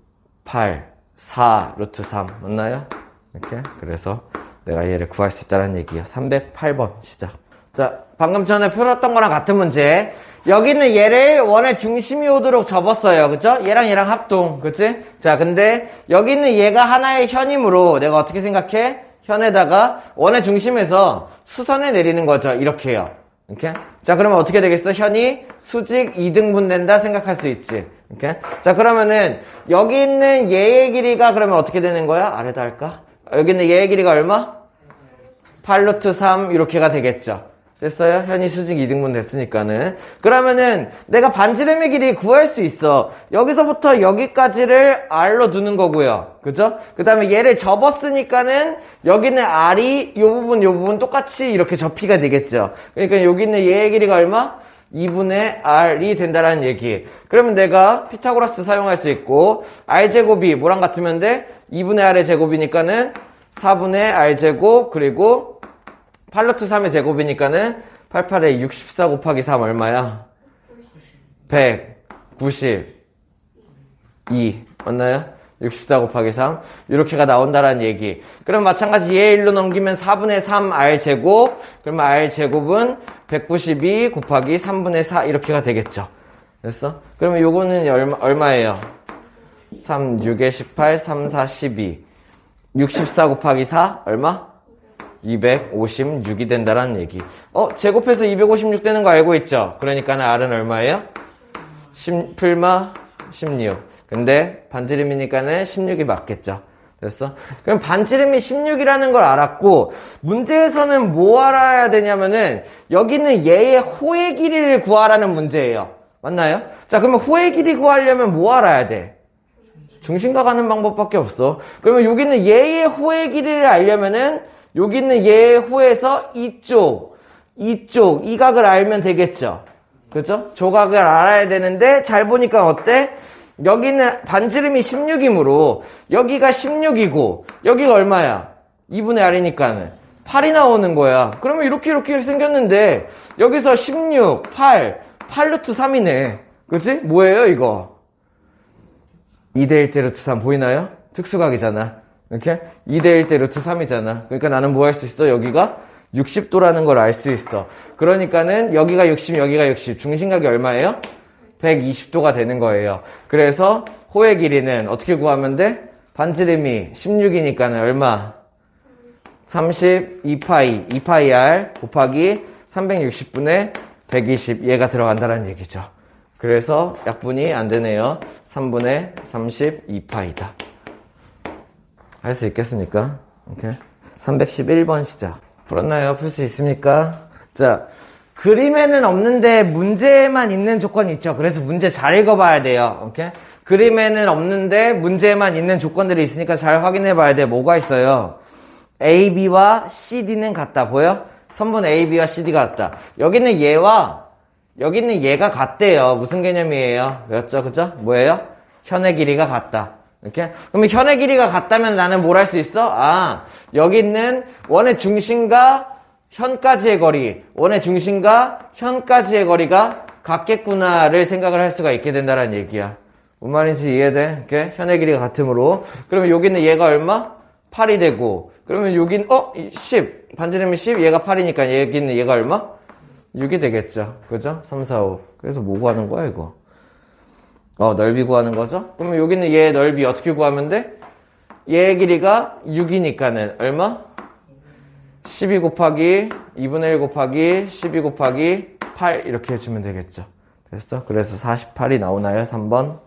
8, 4, 루트 3. 맞나요? 이렇게. 그래서 내가 얘를 구할 수 있다는 얘기야. 308번 시작. 자, 방금 전에 풀었던 거랑 같은 문제. 여기는 얘를 원의 중심이 오도록 접었어요. 그쵸? 얘랑 얘랑 합동. 그치? 자, 근데 여기는 얘가 하나의 현이므로 내가 어떻게 생각해? 현에다가 원의 중심에서 수선을 내리는 거죠. 이렇게요. 이렇게. 자, 그러면 어떻게 되겠어? 현이 수직 2등분 된다 생각할 수 있지. 이렇게. 자, 그러면은 여기 있는 얘의 길이가 그러면 어떻게 되는 거야? 아래다 할까? 여기 있는 얘의 길이가 얼마? 8루트 3 이렇게가 되겠죠. 됐어요? 현이 수직 2등분 됐으니까는. 그러면은 내가 반지름의 길이 구할 수 있어. 여기서부터 여기까지를 r로 두는 거고요. 그죠? 그 다음에 얘를 접었으니까는 여기는 r이 요 부분 똑같이 이렇게 접히가 되겠죠. 그러니까 여기 있는 얘의 길이가 얼마? 2분의 r이 된다라는 얘기. 그러면 내가 피타고라스 사용할 수 있고 r제곱이 뭐랑 같으면 돼? 2분의 r의 제곱이니까는 4분의 r제곱 그리고 8루트 3의 제곱이니까는 88에 64 곱하기 3 얼마야? 192 맞나요? 64 곱하기 3 이렇게가 나온다라는 얘기. 그럼 마찬가지 얘 1로 넘기면 4분의 3 r제곱 그러면 r제곱은 192 곱하기 3분의 4 이렇게가 되겠죠. 됐어? 그러면 요거는 얼마예요? 3, 6에 18, 3, 4, 12 64 곱하기 4 얼마? 256이 된다라는 얘기. 제곱해서 256 되는 거 알고 있죠? 그러니까 r은 얼마예요? 풀마 16. 근데 반지름이니까는 16이 맞겠죠. 됐어? 그럼 반지름이 16이라는 걸 알았고 문제에서는 뭐 알아야 되냐면은 여기는 얘의 호의 길이를 구하라는 문제예요. 맞나요? 자, 그러면 호의 길이 구하려면 뭐 알아야 돼? 중심과 가는 방법밖에 없어. 그러면 여기는 얘의 호의 길이를 알려면은 여기 있는 얘의 호에서 이쪽 이 각을 알면 되겠죠. 그죠? 조각을 알아야 되는데 잘 보니까 어때? 여기는 반지름이 16이므로 여기가 16이고 여기가 얼마야? 2분의 r이니까는 8이 나오는 거야. 그러면 이렇게 생겼는데 여기서 16, 8루트 3이네. 그치? 뭐예요 이거? 2대 1대 루트 3 보이나요? 특수각이잖아. 이렇게 2대 1대 루트 3이잖아. 그러니까 나는 뭐 할 수 있어? 여기가 60도라는 걸 알 수 있어. 그러니까는 여기가 60, 여기가 60. 중심각이 얼마예요? 120도가 되는 거예요. 그래서 호의 길이는 어떻게 구하면 돼? 반지름이 16이니까는 얼마? 32파이, 2파이r 곱하기 360분의 120. 얘가 들어간다는 얘기죠. 그래서 약분이 안 되네요. 3분의 32파이다. 할 수 있겠습니까? 오케이. 311번 시작. 풀었나요? 풀 수 있습니까? 자, 그림에는 없는데 문제에만 있는 조건이 있죠. 그래서 문제 잘 읽어봐야 돼요. 오케이? 그림에는 없는데 문제에만 있는 조건들이 있으니까 잘 확인해봐야 돼. 뭐가 있어요? AB와 CD는 같다. 보여? 선분 AB와 CD가 같다. 여기는 얘와 여기는 얘가 같대요. 무슨 개념이에요? 그렇죠? 그죠? 뭐예요? 현의 길이가 같다. 이렇게? 그러면 현의 길이가 같다면 나는 뭘 할 수 있어? 여기 있는 원의 중심과 현까지의 거리, 원의 중심과 현까지의 거리가 같겠구나를 생각을 할 수가 있게 된다는 얘기야. 뭔 말인지 이해돼? 이렇게? 현의 길이가 같으므로. 그러면 여기는 얘가 얼마? 8이 되고. 그러면 여긴 10. 반지름이 10, 얘가 8이니까 여기는 얘가 얼마? 6이 되겠죠. 그죠? 3, 4, 5. 그래서 뭐 구하는 거야, 이거? 넓이 구하는 거죠? 그러면 여기는 얘의 넓이 어떻게 구하면 돼? 얘의 길이가 6이니까는 얼마? 12 곱하기 2분의 1 곱하기 12 곱하기 8 이렇게 해주면 되겠죠. 됐어? 그래서 48이 나오나요? 3번.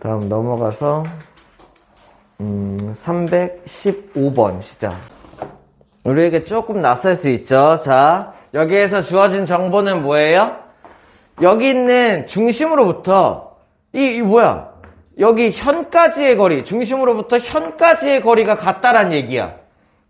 다음 넘어가서 315번 시작. 우리에게 조금 낯설 수 있죠. 자, 여기에서 주어진 정보는 뭐예요? 여기 있는 중심으로부터 이 뭐야? 여기 현까지의 거리, 중심으로부터 현까지의 거리가 같다란 얘기야.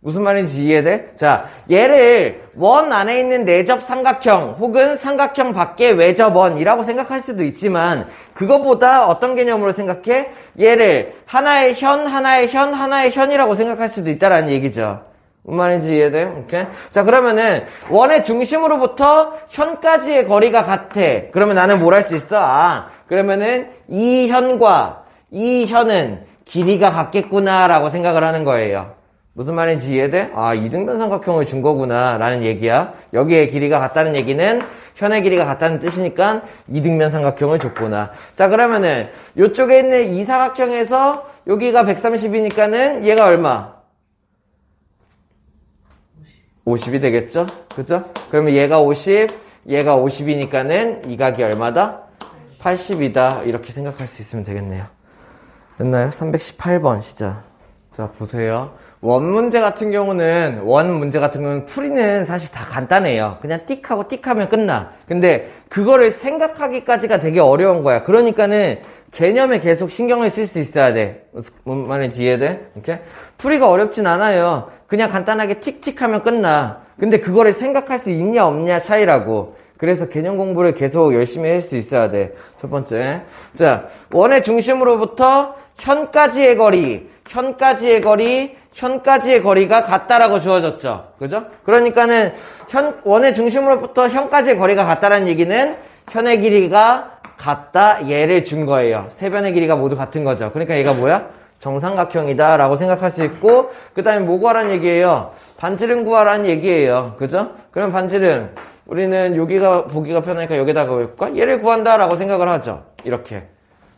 무슨 말인지 이해돼? 자, 얘를 원 안에 있는 내접 삼각형 혹은 삼각형 밖의 외접 원이라고 생각할 수도 있지만 그것보다 어떤 개념으로 생각해? 얘를 하나의 현, 하나의 현, 하나의 현이라고 생각할 수도 있다라는 얘기죠. 무슨 말인지 이해돼? 오케이? 자, 그러면은 원의 중심으로부터 현까지의 거리가 같아. 그러면 나는 뭘 할 수 있어? 아, 그러면은 이 현과 이 현은 길이가 같겠구나 라고 생각을 하는 거예요. 무슨 말인지 이해돼? 아, 이등변 삼각형을 준 거구나 라는 얘기야. 여기에 길이가 같다는 얘기는 현의 길이가 같다는 뜻이니까 이등변 삼각형을 줬구나. 자, 그러면은 이쪽에 있는 이 사각형에서 여기가 130이니까는 얘가 얼마? 50이 되겠죠? 그죠? 그러면 얘가 50, 얘가 50이니까는 이 각이 얼마다? 80이다. 이렇게 생각할 수 있으면 되겠네요. 됐나요? 318번 시작. 자, 보세요. 원 문제 같은 경우는 풀이는 사실 다 간단해요. 그냥 띡하고 띡하면 끝나. 근데 그거를 생각하기까지가 되게 어려운 거야. 그러니까는 개념에 계속 신경을 쓸 수 있어야 돼. 뭔 말인지 이해돼? 이렇게? 풀이가 어렵진 않아요. 그냥 간단하게 틱틱하면 끝나. 근데 그거를 생각할 수 있냐 없냐 차이라고. 그래서 개념 공부를 계속 열심히 할 수 있어야 돼. 첫 번째. 자, 원의 중심으로부터 현까지의 거리가 같다라고 주어졌죠. 그죠? 그러니까는 원의 중심으로부터 현까지의 거리가 같다라는 얘기는 현의 길이가 같다 얘를 준 거예요. 세 변의 길이가 모두 같은 거죠. 그러니까 얘가 뭐야? 정삼각형이다 라고 생각할 수 있고, 그 다음에 뭐 구하라는 얘기예요? 반지름 구하라는 얘기예요. 그죠? 그럼 반지름 우리는 여기가 보기가 편하니까 여기다가 볼까? 얘를 구한다 라고 생각을 하죠. 이렇게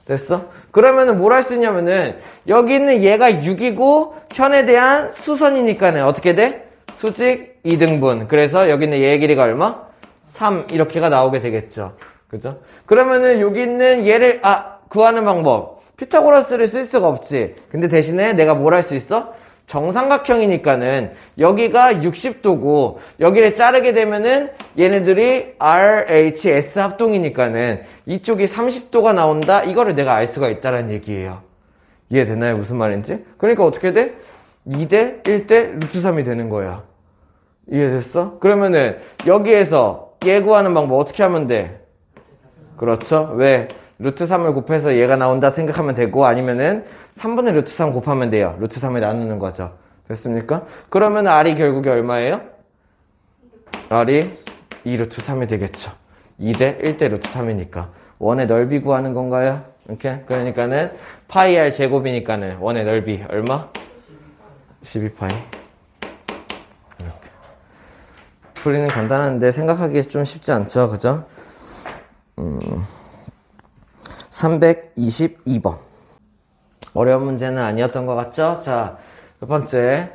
됐어? 그러면은 뭘 할 수 있냐면은 여기 있는 얘가 6이고 현에 대한 수선이니까는 어떻게 돼? 수직 2등분. 그래서 여기 있는 얘의 길이가 얼마? 3 이렇게가 나오게 되겠죠. 그죠? 그러면은 여기 있는 얘를 구하는 방법. 피타고라스를 쓸 수가 없지. 근데 대신에 내가 뭘 할 수 있어? 정삼각형이니까는 여기가 60도고 여기를 자르게 되면은 얘네들이 RHS 합동이니까는 이쪽이 30도가 나온다. 이거를 내가 알 수가 있다는 얘기예요. 이해되나요? 무슨 말인지? 그러니까 어떻게 돼? 2대 1대 루트 3이 되는 거야. 이해됐어? 그러면은 여기에서 얘 구하는 방법 어떻게 하면 돼? 그렇죠? 왜? 루트 3을 곱해서 얘가 나온다 생각하면 되고, 아니면은 3분의 루트 3 곱하면 돼요. 루트 3을 나누는 거죠. 됐습니까? 그러면 R이 결국에 얼마예요? R이 2 루트 3이 되겠죠. 2대 1대 루트 3이니까. 원의 넓이 구하는 건가요? 이렇게? 그러니까는 파이 R 제곱이니까는 원의 넓이 얼마? 12파이. 이렇게. 풀이는 간단한데 생각하기 좀 쉽지 않죠? 그죠? 322번. 어려운 문제는 아니었던 것 같죠? 자, 첫 번째.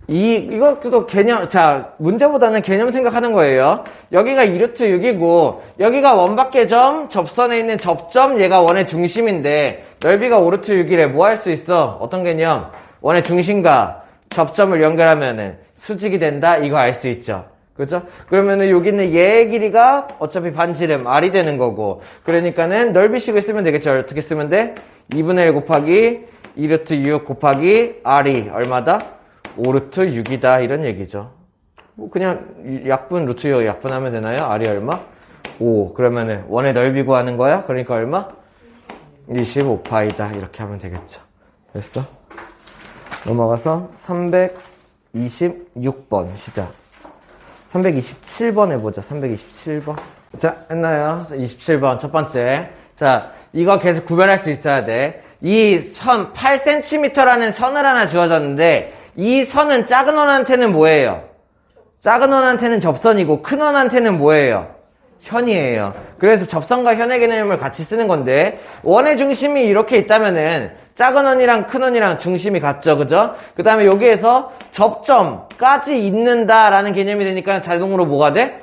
이것도 개념, 자, 문제보다는 개념 생각하는 거예요. 여기가 2루트 6이고, 여기가 원밖의 점, 접선에 있는 접점, 얘가 원의 중심인데, 넓이가 5루트 6이래. 뭐 할 수 있어? 어떤 개념? 원의 중심과 접점을 연결하면은 수직이 된다? 이거 알 수 있죠. 그죠? 그러면은 여기 있는 얘의 길이가 어차피 반지름 R이 되는 거고, 그러니까는 넓이식을 쓰면 되겠죠. 어떻게 쓰면 돼? 2분의 1 곱하기 2루트 6 곱하기 R이 얼마다? 5루트 6이다 이런 얘기죠. 뭐 그냥 약분 루트 6 약분하면 되나요? R이 얼마? 5. 그러면은 원의 넓이 구하는 거야? 그러니까 얼마? 25파이다 이렇게 하면 되겠죠. 됐어? 넘어가서 326번 시작. 327번 해보자. 327번. 자, 했나요? 27번 첫 번째. 자, 이거 계속 구별할 수 있어야 돼. 이 선 8cm라는 선을 하나 주어졌는데 이 선은 작은 원한테는 뭐예요? 작은 원한테는 접선이고 큰 원한테는 뭐예요? 현이에요. 그래서 접선과 현의 개념을 같이 쓰는 건데, 원의 중심이 이렇게 있다면은 작은 원이랑 큰 원이랑 중심이 같죠, 그죠? 그 다음에 여기에서 접점까지 있는다라는 개념이 되니까 자동으로 뭐가 돼?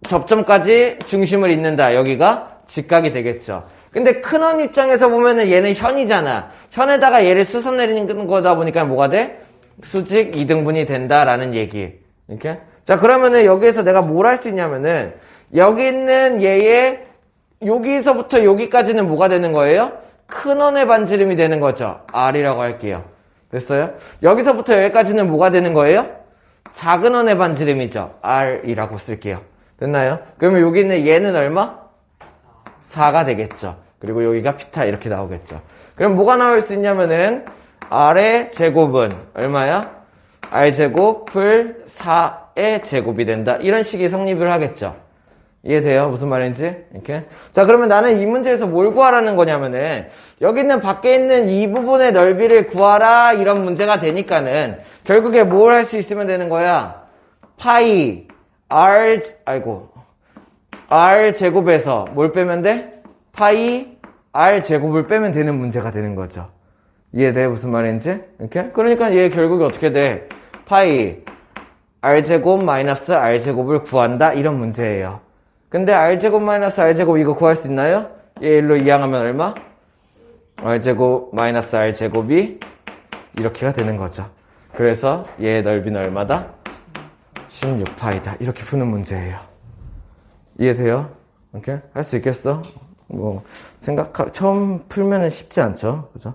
접점까지 중심을 잇는다. 여기가 직각이 되겠죠. 근데 큰 원 입장에서 보면은 얘는 현이잖아. 현에다가 얘를 수선 내리는 거다 보니까 뭐가 돼? 수직 2등분이 된다라는 얘기. 이렇게? 자, 그러면은 여기에서 내가 뭘 할 수 있냐면은 여기 있는 얘의 여기서부터 여기까지는 뭐가 되는 거예요? 큰 원의 반지름이 되는 거죠. R이라고 할게요. 됐어요? 여기서부터 여기까지는 뭐가 되는 거예요? 작은 원의 반지름이죠. R이라고 쓸게요. 됐나요? 그러면 여기 있는 얘는 얼마? 4가 되겠죠. 그리고 여기가 피타 이렇게 나오겠죠. 그럼 뭐가 나올 수 있냐면은 R의 제곱은 얼마야? R제곱을 4의 제곱이 된다. 이런 식의 성립을 하겠죠. 이해돼요? 무슨 말인지? 이렇게. 자, 그러면 나는 이 문제에서 뭘 구하라는 거냐면은, 여기 있는 밖에 있는 이 부분의 넓이를 구하라, 이런 문제가 되니까는, 결국에 뭘 할 수 있으면 되는 거야? 파이, R 제곱에서 뭘 빼면 돼? 파이, R 제곱을 빼면 되는 문제가 되는 거죠. 이해돼? 무슨 말인지? 이렇게? 그러니까 얘 결국에 어떻게 돼? 파이, R제곱 마이너스 R제곱을 구한다, 이런 문제예요. 근데 R제곱 마이너스 R제곱 이거 구할 수 있나요? 얘 일로 이항하면 얼마? R제곱 마이너스 R제곱이 이렇게가 되는 거죠. 그래서 얘의 넓이는 얼마다? 16파이다. 이렇게 푸는 문제예요. 이해돼요? 이렇게? 할 수 있겠어? 처음 풀면은 쉽지 않죠? 그죠?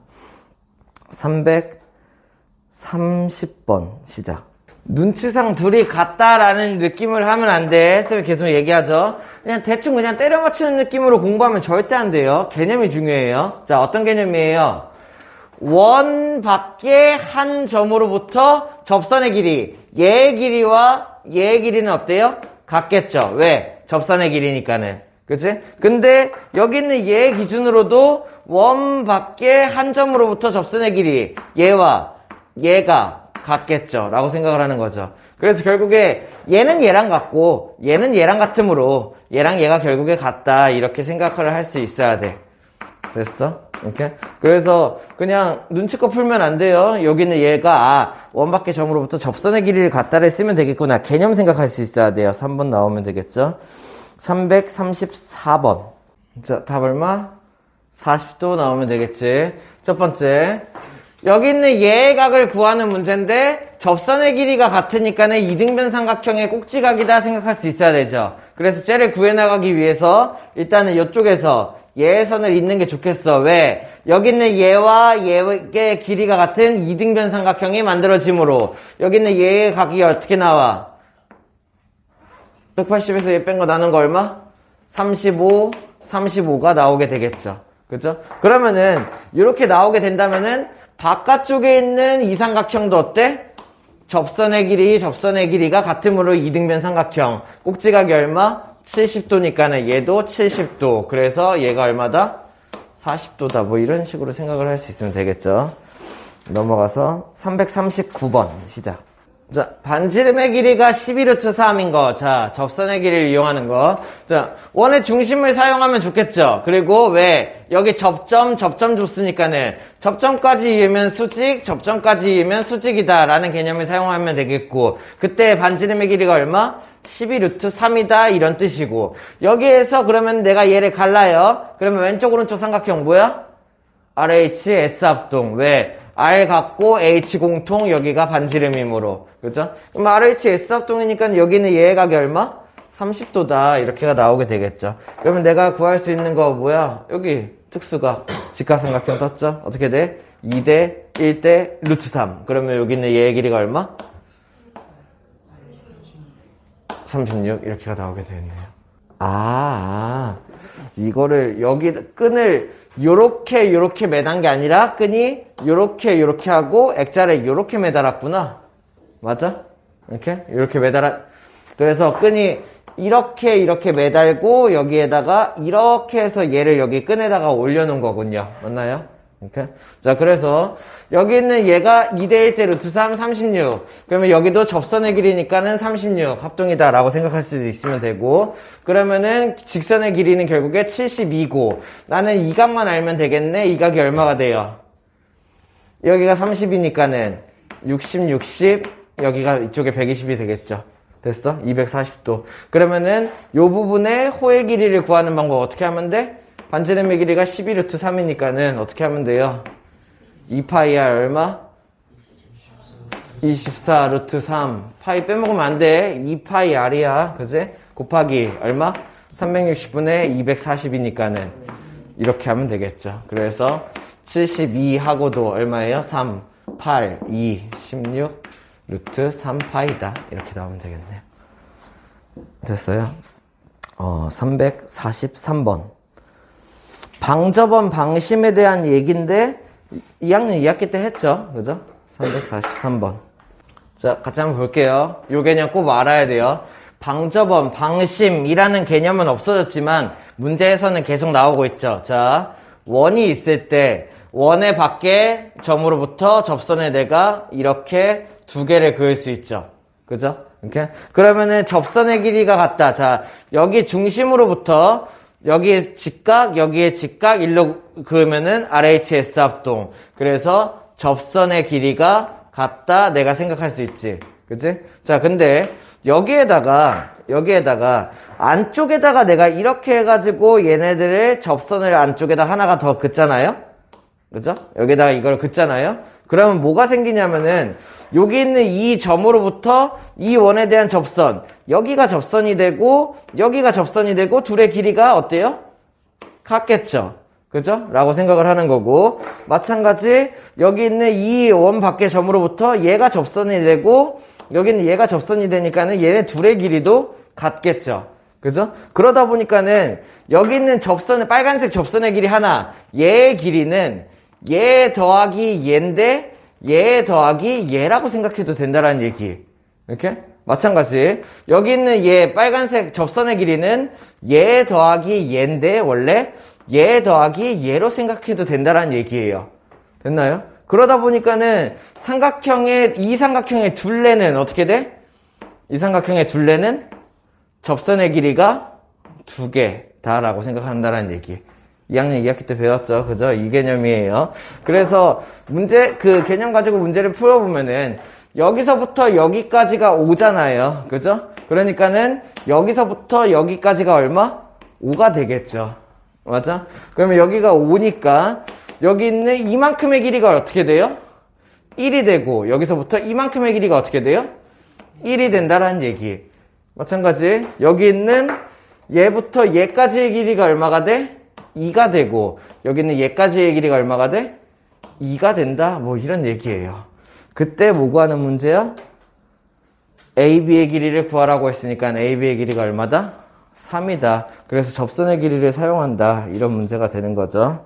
330번 시작. 눈치상 둘이 같다라는 느낌을 하면 안 돼. 쌤이 계속 얘기하죠. 그냥 대충 그냥 때려 맞추는 느낌으로 공부하면 절대 안 돼요. 개념이 중요해요. 자, 어떤 개념이에요? 원 밖에 한 점으로부터 접선의 길이, 얘의 길이와 얘의 길이는 어때요? 같겠죠. 왜? 접선의 길이니까는. 그치? 근데 여기 있는 얘 기준으로도 원 밖에 한 점으로부터 접선의 길이, 얘와 얘가 같겠죠. 라고 생각을 하는 거죠. 그래서 결국에 얘는 얘랑 같고 얘는 얘랑 같으므로 얘랑 얘가 결국에 같다. 이렇게 생각을 할 수 있어야 돼. 됐어? 이렇게? 그래서 그냥 눈치껏 풀면 안 돼요. 여기는 얘가 원 밖의 점으로부터 접선의 길이를 같다를 쓰면 되겠구나. 개념 생각할 수 있어야 돼요. 3번 나오면 되겠죠? 334번. 자, 답 얼마? 40도 나오면 되겠지. 첫 번째. 여기 있는 얘의 각을 구하는 문제인데 접선의 길이가 같으니까는 이등변 삼각형의 꼭지각이다 생각할 수 있어야 되죠. 그래서 쟤를 구해나가기 위해서 일단은 이쪽에서 얘의 선을 잇는 게 좋겠어. 왜? 여기 있는 얘와 얘의 길이가 같은 이등변 삼각형이 만들어지므로 여기 있는 얘의 각이 어떻게 나와? 180에서 얘 뺀 거 나눈 거 얼마? 35, 35가 나오게 되겠죠. 그죠? 그러면은 이렇게 나오게 된다면은 바깥쪽에 있는 이 삼각형도 어때? 접선의 길이가 같으므로 이등변 삼각형. 꼭지각이 얼마? 70도니까는 얘도 70도. 그래서 얘가 얼마다? 40도다. 뭐 이런 식으로 생각을 할 수 있으면 되겠죠. 넘어가서 339번 시작. 자, 반지름의 길이가 11루트 3인 거. 자, 접선의 길이를 이용하는 거. 자, 원의 중심을 사용하면 좋겠죠. 그리고 왜? 여기 접점 줬으니까는 접점까지 이으면 수직, 접점까지 이으면 수직이다 라는 개념을 사용하면 되겠고, 그때 반지름의 길이가 얼마? 12루트 3이다 이런 뜻이고, 여기에서 그러면 내가 얘를 갈라요. 그러면 왼쪽 오른쪽 삼각형 뭐야? RH S 합동. 왜? R 같고 H 공통, 여기가 반지름이므로. 그죠? 그럼 RH S 합동이니까 여기는 얘의 각이 얼마? 30도다. 이렇게가 나오게 되겠죠. 그러면 내가 구할 수 있는 거 뭐야? 여기 특수각, 직각삼각형 떴죠? 어떻게 돼? 2대 1대 루트 3. 그러면 여기는 얘의 길이가 얼마? 36. 이렇게가 나오게 되겠네요. 이거를 여기 끈을 요렇게 매단 게 아니라 끈이 요렇게 하고 액자를 요렇게 매달았구나. 맞아? 이렇게 그래서 끈이 이렇게 매달고 여기에다가 이렇게 해서 얘를 여기 끈에다가 올려놓은 거군요. 맞나요? 이렇게. 자, 그래서 여기 있는 얘가 2대 1대 루트 3, 36. 그러면 여기도 접선의 길이니까는 36 합동이다 라고 생각할 수 있으면 되고, 그러면은 직선의 길이는 결국에 72고, 나는 이 각만 알면 되겠네. 이 각이 얼마가 돼요? 여기가 30이니까는 60, 여기가 이쪽에 120이 되겠죠. 됐어? 240도. 그러면은 요 부분에 호의 길이를 구하는 방법 어떻게 하면 돼? 반지름의 길이가 12루트 3이니까는 어떻게 하면 돼요? 2파이r 얼마? 24 루트 3 파이 빼먹으면 안 돼. 2파이 r이야. 그지? 곱하기 얼마? 360분의 240이니까는 이렇게 하면 되겠죠. 그래서 72하고도 얼마예요? 3, 8, 2, 16 루트 3파이다. 이렇게 나오면 되겠네요. 됐어요? 343번. 방접원 방심에 대한 얘기인데 2학년 2학기 때 했죠. 그죠? 343번. 자, 같이 한번 볼게요. 요 개념 꼭 알아야 돼요. 방접원, 방심이라는 개념은 없어졌지만 문제에서는 계속 나오고 있죠. 자, 원이 있을 때 원의 밖에 점으로부터 접선의 내가 이렇게 두 개를 그을 수 있죠. 그죠? 이렇게? 그러면은 접선의 길이가 같다. 자, 여기 중심으로부터 여기에 직각, 여기에 직각, 일로 그으면은 RHS 합동. 그래서 접선의 길이가 같다. 내가 생각할 수 있지. 그치? 자, 근데 여기에다가 안쪽에다가 내가 이렇게 해가지고 얘네들을 접선을 안쪽에다 하나가 더 긋잖아요? 그죠? 여기다가 이걸 긋잖아요? 그러면 뭐가 생기냐면은 여기 있는 이 점으로부터 이 원에 대한 접선, 여기가 접선이 되고 여기가 접선이 되고 둘의 길이가 어때요? 같겠죠? 그죠? 라고 생각을 하는 거고, 마찬가지 여기 있는 이 원 밖의 점으로부터 얘가 접선이 되고 여기는 얘가 접선이 되니까는 얘네 둘의 길이도 같겠죠? 그죠? 그러다 보니까는 여기 있는 접선의 빨간색 접선의 길이 하나, 얘의 길이는 얘 더하기 얘인데 얘 더하기 얘라고 생각해도 된다라는 얘기. 이렇게? 마찬가지 여기 있는 얘 빨간색 접선의 길이는 얘 더하기 얘인데 원래 얘 더하기 얘로 생각해도 된다라는 얘기예요. 됐나요? 그러다 보니까는 이 삼각형의 둘레는 어떻게 돼? 이 삼각형의 둘레는 접선의 길이가 두 개다라고 생각한다라는 얘기. 2학년 2학기 때 배웠죠. 그죠? 이 개념이에요. 그래서 그 개념 가지고 문제를 풀어보면은 여기서부터 여기까지가 5잖아요. 그죠? 그러니까는 여기서부터 여기까지가 얼마? 5가 되겠죠. 맞아? 그러면 여기가 5니까 여기 있는 이만큼의 길이가 어떻게 돼요? 1이 되고 여기서부터 이만큼의 길이가 어떻게 돼요? 1이 된다라는 얘기. 마찬가지 여기 있는 얘부터 얘까지의 길이가 얼마가 돼? 2가 되고 여기 있는 얘까지의 길이가 얼마가 돼? 2가 된다. 뭐 이런 얘기예요. 그때 뭐 구하는 문제야? AB의 길이를 구하라고 했으니까 AB의 길이가 얼마다? 3이다. 그래서 접선의 길이를 사용한다. 이런 문제가 되는 거죠.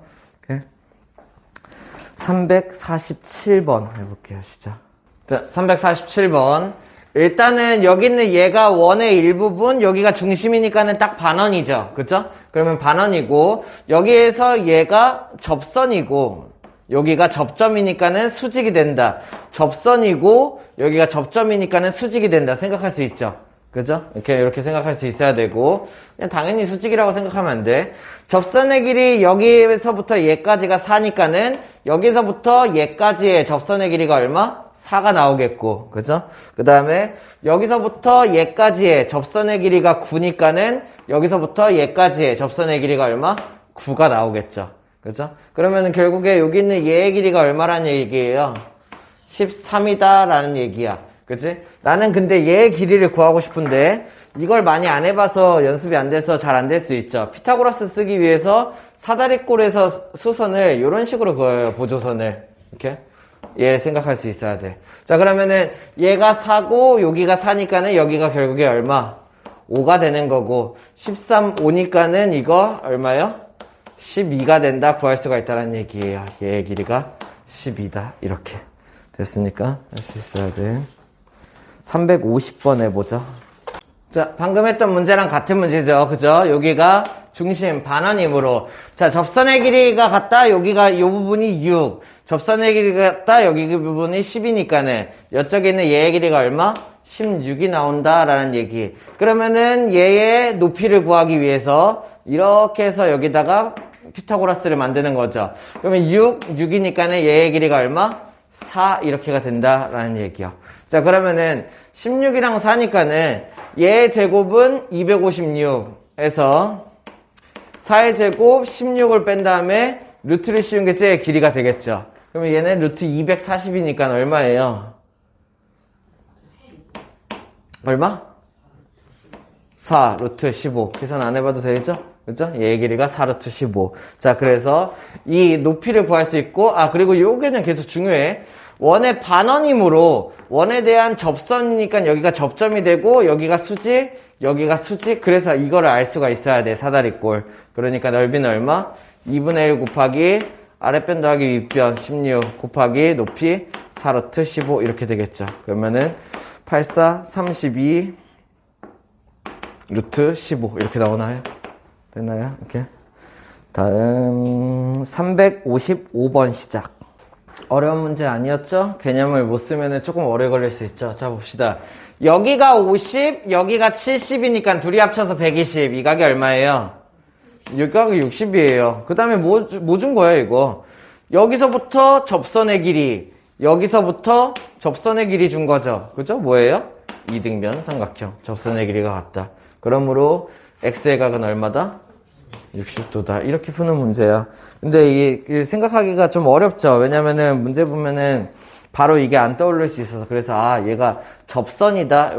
347번 해볼게요. 시작. 자, 347번. 일단은 여기 있는 얘가 원의 일부분, 여기가 중심이니까는 딱 반원이죠. 그죠? 그러면 반원이고, 여기에서 얘가 접선이고, 여기가 접점이니까는 수직이 된다. 접선이고, 여기가 접점이니까는 수직이 된다. 생각할 수 있죠. 그죠? 이렇게 생각할 수 있어야 되고, 그냥 당연히 수직이라고 생각하면 안 돼. 접선의 길이 여기서부터 얘까지가 4니까는 여기서부터 얘까지의 접선의 길이가 얼마? 4가 나오겠고, 그죠? 그 다음에 여기서부터 얘까지의 접선의 길이가 9니까는 여기서부터 얘까지의 접선의 길이가 얼마? 9가 나오겠죠. 그죠? 그러면은 결국에 여기 있는 얘의 길이가 얼마라는 얘기예요? 13이다 라는 얘기야. 그치? 나는 근데 얘의 길이를 구하고 싶은데 이걸 많이 안 해봐서 연습이 안 돼서 잘 안 될 수 있죠. 피타고라스 쓰기 위해서 사다리꼴에서 수선을 이런 식으로 그어요. 보조선을. 이렇게. 얘 생각할 수 있어야 돼. 자, 그러면은 얘가 4고 여기가 4니까는 여기가 결국에 얼마? 5가 되는 거고 13, 5니까는 이거 얼마요? 12가 된다. 구할 수가 있다는 얘기예요. 얘의 길이가 12다. 이렇게. 됐습니까? 할 수 있어야 돼. 350번 해보죠. 자, 방금 했던 문제랑 같은 문제죠. 그죠? 여기가 중심 반원이므로. 자, 접선의 길이가 같다. 여기가 이 부분이 6. 접선의 길이가 같다. 여기 그 부분이 10이니까는 이쪽에 있는 얘의 길이가 얼마? 16이 나온다라는 얘기. 그러면은 얘의 높이를 구하기 위해서 이렇게 해서 여기다가 피타고라스를 만드는 거죠. 그러면 6이니까는 얘의 길이가 얼마? 4 이렇게가 된다라는 얘기요. 자, 그러면은 16이랑 4니까는 얘의 제곱은 256에서 4의 제곱 16을 뺀 다음에 루트를 씌운 게 제일 길이가 되겠죠. 그러면 얘는 루트 240이니까 얼마예요? 얼마? 4 루트 15. 계산 안 해봐도 되겠죠? 그죠? 얘의 길이가 4 루트 15. 자, 그래서 이 높이를 구할 수 있고, 그리고 요게는 계속 중요해. 원의 반원이므로 원에 대한 접선이니까 여기가 접점이 되고, 여기가 수직, 여기가 수직. 그래서 이거를 알 수가 있어야 돼. 사다리꼴. 그러니까 넓이는 얼마? 2분의 1 곱하기 아랫변 더하기 윗변 16 곱하기 높이 4 루트 15 이렇게 되겠죠. 그러면은 84, 32 루트 15 이렇게 나오나요? 됐나요? 이렇게. 다음 355번 시작. 어려운 문제 아니었죠? 개념을 못 쓰면 조금 오래 걸릴 수 있죠. 자, 봅시다. 여기가 50, 여기가 70이니까 둘이 합쳐서 120. 이 각이 얼마예요? 이 각이 60이에요. 그 다음에 뭐 준 거야, 이거? 여기서부터 접선의 길이, 여기서부터 접선의 길이 준 거죠. 그죠? 뭐예요? 이등변 삼각형. 접선의 길이가 같다. 그러므로 x의 각은 얼마다? 60도다. 이렇게 푸는 문제야. 근데 이게 생각하기가 좀 어렵죠. 왜냐면은 문제 보면은 바로 이게 안 떠오를 수 있어서. 그래서 얘가 접선이다.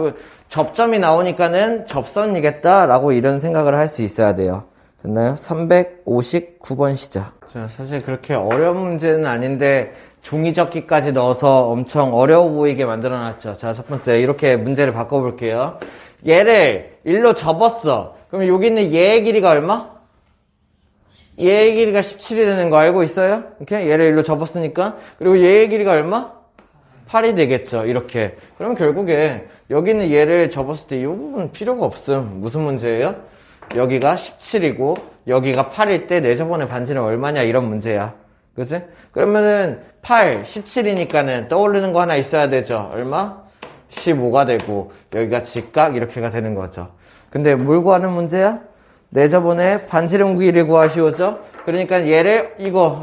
접점이 나오니까는 접선이겠다라고 이런 생각을 할 수 있어야 돼요. 됐나요? 359번 시작. 자, 사실 그렇게 어려운 문제는 아닌데 종이접기까지 넣어서 엄청 어려워 보이게 만들어놨죠. 자, 첫 번째 이렇게 문제를 바꿔볼게요. 얘를 1로 접었어. 그럼 여기 있는 얘의 길이가 얼마? 얘의 길이가 17이 되는 거 알고 있어요? 이렇게 얘를 1로 접었으니까. 그리고 얘의 길이가 얼마? 8이 되겠죠. 이렇게. 그럼 결국에 여기 있는 얘를 접었을 때 이 부분은 필요가 없음. 무슨 문제예요? 여기가 17이고 여기가 8일 때 내 저번에 반지름 얼마냐 이런 문제야. 그치? 그러면은 8, 17이니까는 떠오르는 거 하나 있어야 되죠. 얼마? 15가 되고 여기가 직각 이렇게가 되는 거죠. 근데 뭘 구하는 문제야? 내 저번에 반지름 길이 구하시오죠? 그러니까 얘를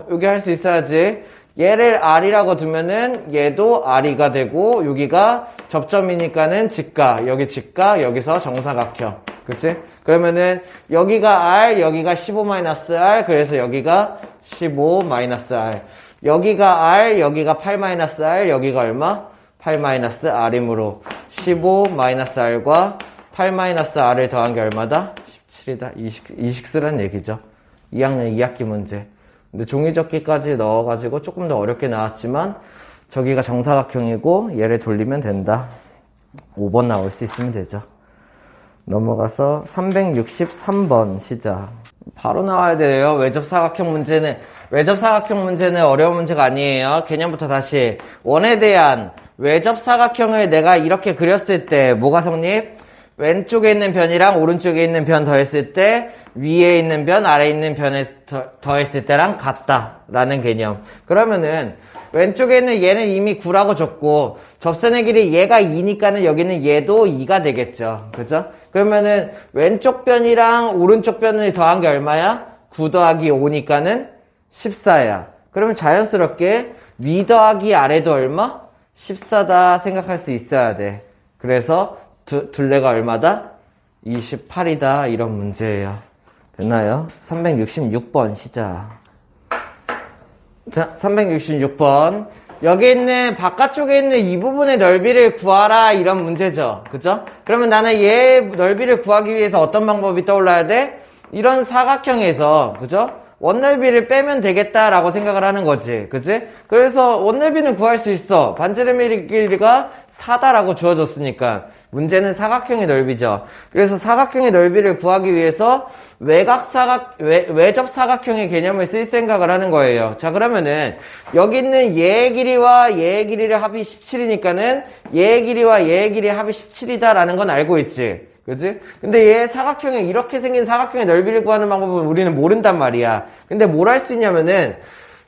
여기 할 수 있어야지. 얘를 R이라고 두면은 얘도 R이가 되고 여기가 접점이니까는 직각, 여기 직각, 여기서 정사각형. 그치? 그러면은 여기가 R, 여기가 15-R, 그래서 여기가 15-R. 여기가 R, 여기가 8-R, 여기가 얼마? 8-R이므로 15-R과 8-R을 더한 게 얼마다? 17이다. 이식스란 얘기죠. 2학년 2학기 문제. 근데 종이접기까지 넣어가지고 조금 더 어렵게 나왔지만 저기가 정사각형이고 얘를 돌리면 된다. 5번 나올 수 있으면 되죠. 넘어가서 363번 시작. 바로 나와야 돼요. 외접사각형 문제는 어려운 문제가 아니에요. 개념부터 다시. 원에 대한 외접사각형을 내가 이렇게 그렸을 때 뭐가 성립? 왼쪽에 있는 변이랑 오른쪽에 있는 변 더했을 때 위에 있는 변, 아래에 있는 변에 더했을 때랑 같다라는 개념. 그러면은 왼쪽에 있는 얘는 이미 9라고 줬고 접선의 길이 얘가 2니까는 여기는 얘도 2가 되겠죠. 그죠? 그러면은 왼쪽 변이랑 오른쪽 변을 더한 게 얼마야? 9 더하기 5니까는 14야. 그러면 자연스럽게 위 더하기 아래도 얼마? 14다 생각할 수 있어야 돼. 그래서 둘레가 얼마다? 28이다. 이런 문제예요. 됐나요? 366번 시작. 자, 366번. 여기 있는 바깥쪽에 있는 이 부분의 넓이를 구하라 이런 문제죠. 그죠? 그러면 나는 얘 넓이를 구하기 위해서 어떤 방법이 떠올라야 돼? 이런 사각형에서 그죠? 원넓이를 빼면 되겠다라고 생각을 하는 거지. 그치? 그래서 원넓이는 구할 수 있어. 반지름의 길이가 4다라고 주어졌으니까. 문제는 사각형의 넓이죠. 그래서 사각형의 넓이를 구하기 위해서 외접 사각형의 개념을 쓸 생각을 하는 거예요. 자, 그러면은 여기 있는 얘의 길이와 얘의 길이를 합이 17이니까는 얘의 길이와 얘의 길이의 합이 17이다라는 건 알고 있지. 그치? 근데 얘 사각형에 이렇게 생긴 사각형의 넓이를 구하는 방법은 우리는 모른단 말이야. 근데 뭘 할 수 있냐면은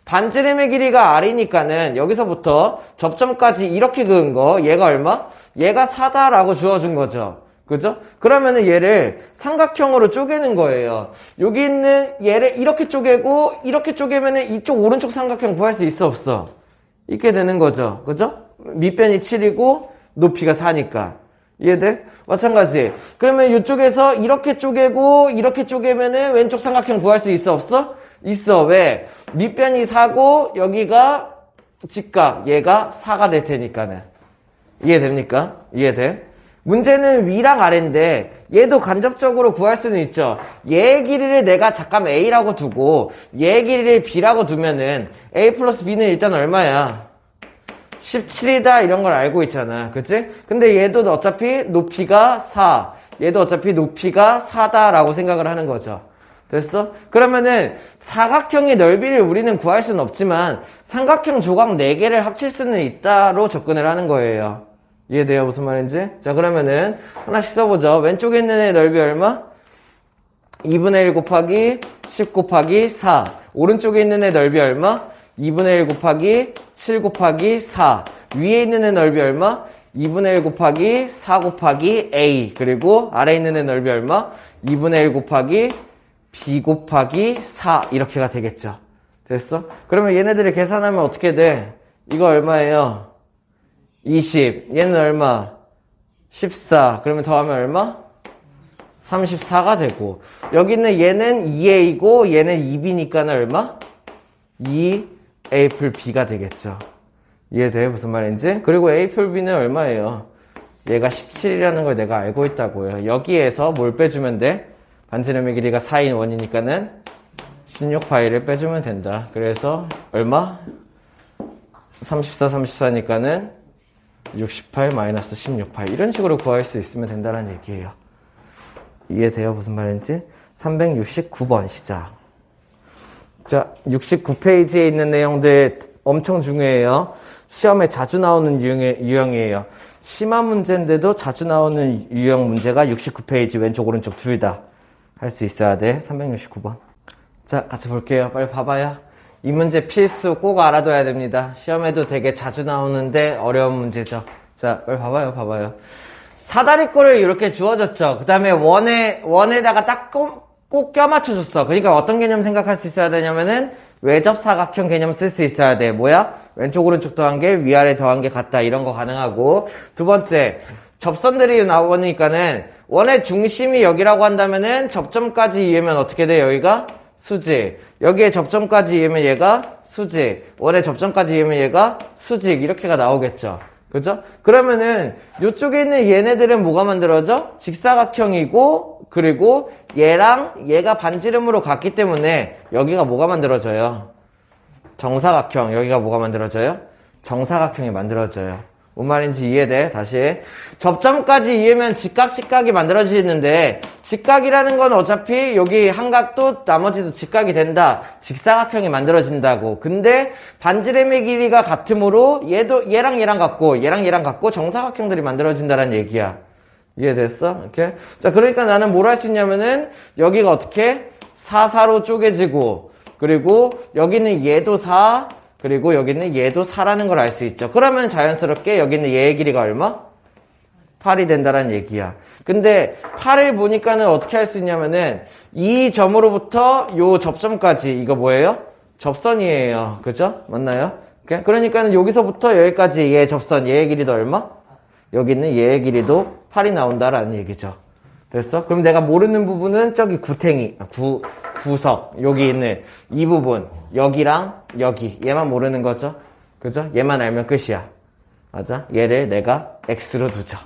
반지름의 길이가 R이니까는 여기서부터 접점까지 이렇게 그은 거 얘가 얼마? 얘가 4다라고 주어준 거죠. 그죠? 그러면은 얘를 삼각형으로 쪼개는 거예요. 여기 있는 얘를 이렇게 쪼개고 이렇게 쪼개면은 이쪽 오른쪽 삼각형 구할 수 있어 없어? 있게 되는 거죠. 그죠? 밑변이 7이고 높이가 4니까. 이해돼? 마찬가지. 그러면 이쪽에서 이렇게 쪼개고 이렇게 쪼개면은 왼쪽 삼각형 구할 수 있어 없어? 있어. 왜? 밑변이 4고 여기가 직각 얘가 4가 될 테니까는. 이해됩니까? 이해돼? 문제는 위랑 아래인데 얘도 간접적으로 구할 수는 있죠. 얘의 길이를 내가 잠깐 A라고 두고 얘의 길이를 B라고 두면은 A 플러스 B는 일단 얼마야? 17이다 이런 걸 알고 있잖아. 그치? 근데 얘도 어차피 높이가 4. 얘도 어차피 높이가 4다 라고 생각을 하는 거죠. 됐어? 그러면은 사각형의 넓이를 우리는 구할 수는 없지만 삼각형 조각 4개를 합칠 수는 있다로 접근을 하는 거예요. 이해돼요? 무슨 말인지? 자, 그러면은 하나씩 써보죠. 왼쪽에 있는 애 넓이 얼마? 2분의 1 곱하기 10 곱하기 4. 오른쪽에 있는 애 넓이 얼마? 2분의 1 곱하기 7 곱하기 4. 위에 있는 애 넓이 얼마? 2분의 1 곱하기 4 곱하기 A. 그리고 아래에 있는 애 넓이 얼마? 2분의 1 곱하기 B 곱하기 4. 이렇게가 되겠죠. 됐어? 그러면 얘네들을 계산하면 어떻게 돼? 이거 얼마예요? 20. 얘는 얼마? 14. 그러면 더하면 얼마? 34가 되고. 여기 있는 얘는 2A고 얘는 2B니까는 얼마? 2A 풀 B가 되겠죠. 이해돼요? 무슨 말인지? 그리고 A 풀 B는 얼마예요? 얘가 17이라는 걸 내가 알고 있다고요. 여기에서 뭘 빼주면 돼? 반지름의 길이가 4인 원이니까는 16파이를 빼주면 된다. 그래서 얼마? 34, 34니까는 68 마이너스 16파이. 이런 식으로 구할 수 있으면 된다는 얘기예요. 이해돼요? 무슨 말인지? 369번 시작. 자, 69페이지에 있는 내용들 엄청 중요해요. 시험에 자주 나오는 유형이에요. 심화 문제인데도 자주 나오는 유형 문제가 69페이지 왼쪽 오른쪽 둘 다 할 수 있어야 돼. 369번. 자, 같이 볼게요. 빨리 봐봐요. 이 문제 필수 꼭 알아둬야 됩니다. 시험에도 되게 자주 나오는데 어려운 문제죠. 자, 빨리 봐봐요. 사다리꼴을 이렇게 주어졌죠. 그 다음에 원에다가 딱 꼭 껴맞춰줬어. 그러니까 어떤 개념 생각할 수 있어야 되냐면은 외접 사각형 개념 쓸 수 있어야 돼. 뭐야? 왼쪽 오른쪽 더한 게 위아래 더한 게 같다. 이런 거 가능하고. 두 번째, 접선들이 나오니까는 원의 중심이 여기라고 한다면은 접점까지 이으면 어떻게 돼? 여기가 수직. 여기에 접점까지 이으면 얘가 수직. 원의 접점까지 이으면 얘가 수직. 이렇게가 나오겠죠. 그죠? 그러면은 이쪽에 있는 얘네들은 뭐가 만들어져? 직사각형이고 그리고 얘랑 얘가 반지름으로 같기 때문에 여기가 뭐가 만들어져요? 정사각형. 여기가 뭐가 만들어져요? 정사각형이 만들어져요. 뭔 말인지 이해돼? 다시. 접점까지 이으면 직각이 만들어지는데 직각이라는 건 어차피 여기 한각도 나머지도 직각이 된다. 직사각형이 만들어진다고. 근데 반지름의 길이가 같으므로 얘랑 얘랑 같고 정사각형들이 만들어진다는 얘기야. 이해됐어? 이렇게. 자, 그러니까 나는 뭘 할 수 있냐면은 여기가 어떻게? 4로 쪼개지고 그리고 여기는 얘도 4 그리고 여기는 얘도 4라는 걸 알 수 있죠. 그러면 자연스럽게 여기는 얘의 길이가 얼마? 8이 된다는 얘기야. 근데 8을 보니까는 어떻게 할 수 있냐면은 이 점으로부터 요 접점까지 이거 뭐예요? 접선이에요. 그죠? 맞나요? 그러니까는 여기서부터 여기까지 얘 접선, 얘의 길이도 얼마? 여기 있는 얘의 길이도 8이 나온다라는 얘기죠. 됐어? 그럼 내가 모르는 부분은 저기 구석, 여기 있는 이 부분, 여기랑 여기, 얘만 모르는 거죠? 그죠? 얘만 알면 끝이야. 맞아? 얘를 내가 X로 두죠.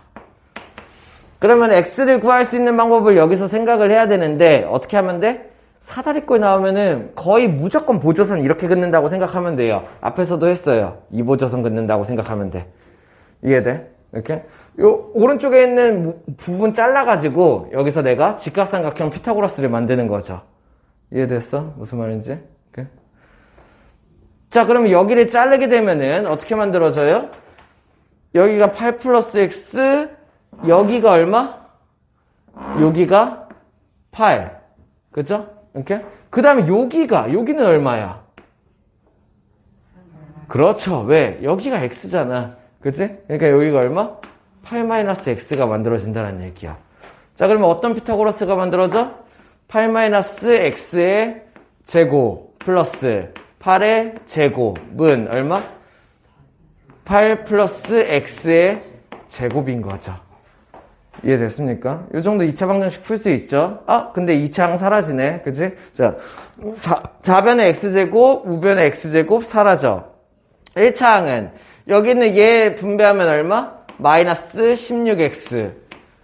그러면 X를 구할 수 있는 방법을 여기서 생각을 해야 되는데, 어떻게 하면 돼? 사다리꼴 나오면은 거의 무조건 보조선 이렇게 긋는다고 생각하면 돼요. 앞에서도 했어요. 이 보조선 긋는다고 생각하면 돼. 이해돼? 이렇게? 요, 오른쪽에 있는 부분 잘라가지고, 여기서 내가 직각삼각형 피타고라스를 만드는 거죠. 이해됐어? 무슨 말인지? 이렇게. 자, 그러면 여기를 자르게 되면은, 어떻게 만들어져요? 여기가 8 플러스 X, 여기가 얼마? 여기가 8. 그죠? 이렇게? 그 다음에 여기는 얼마야? 그렇죠. 왜? 여기가 X잖아. 그치? 그러니까 여기가 얼마? 8-x가 만들어진다는 얘기야. 자, 그러면 어떤 피타고라스가 만들어져? 8-x의 제곱 플러스 8의 제곱은 얼마? 8 플러스 x의 제곱인 거죠. 이해됐습니까? 이 정도 2차 방정식 풀 수 있죠? 아, 근데 2차항 사라지네. 그치? 자, 좌변의 x제곱, 우변의 x제곱 사라져. 1차항은 여기는 얘 분배하면 얼마? 마이너스 16x.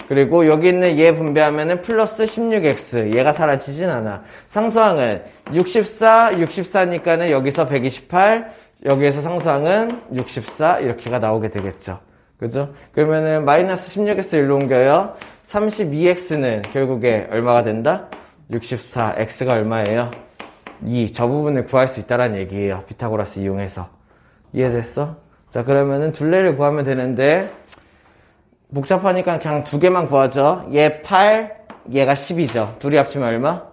그리고 여기 있는 얘 분배하면은 플러스 16x. 얘가 사라지진 않아. 상수항은 64, 64니까는 여기서 128, 여기에서 상수항은 64 이렇게가 나오게 되겠죠. 그죠? 그러면은 마이너스 16x 일로 옮겨요. 32x는 결국에 얼마가 된다? 64. x가 얼마예요? 2. 저 부분을 구할 수 있다는 얘기예요. 피타고라스 이용해서. 이해됐어? 자, 그러면은 둘레를 구하면 되는데 복잡하니까 그냥 두 개만 구하죠. 얘 8, 얘가 10이죠. 둘이 합치면 얼마?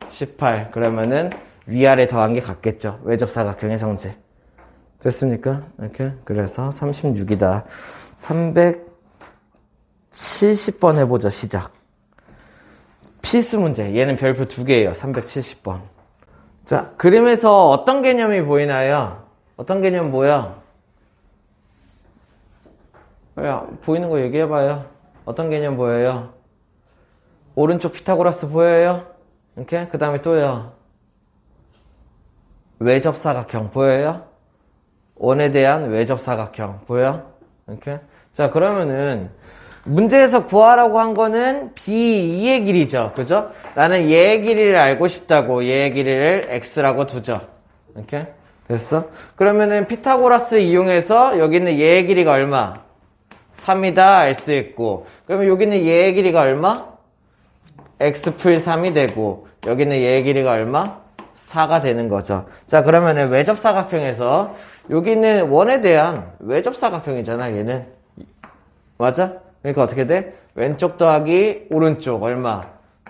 18. 그러면은 위아래 더한 게 같겠죠. 외접사각형의 성질. 됐습니까? 이렇게. 그래서 36이다. 370번 해보죠. 시작. 필수 문제. 얘는 별표 2개예요. 370번. 자, 그림에서 어떤 개념이 보이나요? 어떤 개념 보여? 야, 보이는 거 얘기해봐요. 어떤 개념 보여요? 오른쪽 피타고라스 보여요? 이렇게? 그 다음에 또요. 외접사각형 보여요? 원에 대한 외접사각형 보여? 이렇게? 자, 그러면은 문제에서 구하라고 한 거는 B2의 길이죠. 그죠? 나는 얘의 길이를 알고 싶다고 얘의 길이를 X라고 두죠. 이렇게? 됐어? 그러면은 피타고라스 이용해서 여기 있는 얘의 길이가 얼마? 3이다 알 수 있고, 그러면 여기는 얘의 길이가 얼마? x 풀 3이 되고, 여기는 얘의 길이가 얼마? 4가 되는 거죠. 자, 그러면은 외접사각형에서 여기는 원에 대한 외접사각형이잖아, 얘는. 맞아? 그러니까 어떻게 돼? 왼쪽 더하기 오른쪽 얼마?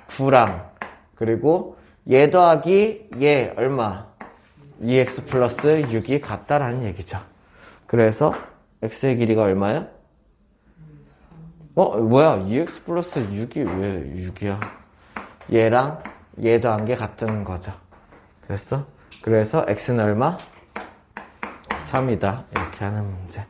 9랑, 그리고 얘 더하기 얘 얼마? 2x 플러스 6이 같다라는 얘기죠. 그래서 x의 길이가 얼마야? 뭐야? 2x 플러스 6이 왜 6이야? 얘랑 얘 더한 게 같은 거죠. 됐어? 그래서 x는 얼마? 3이다. 이렇게 하는 문제.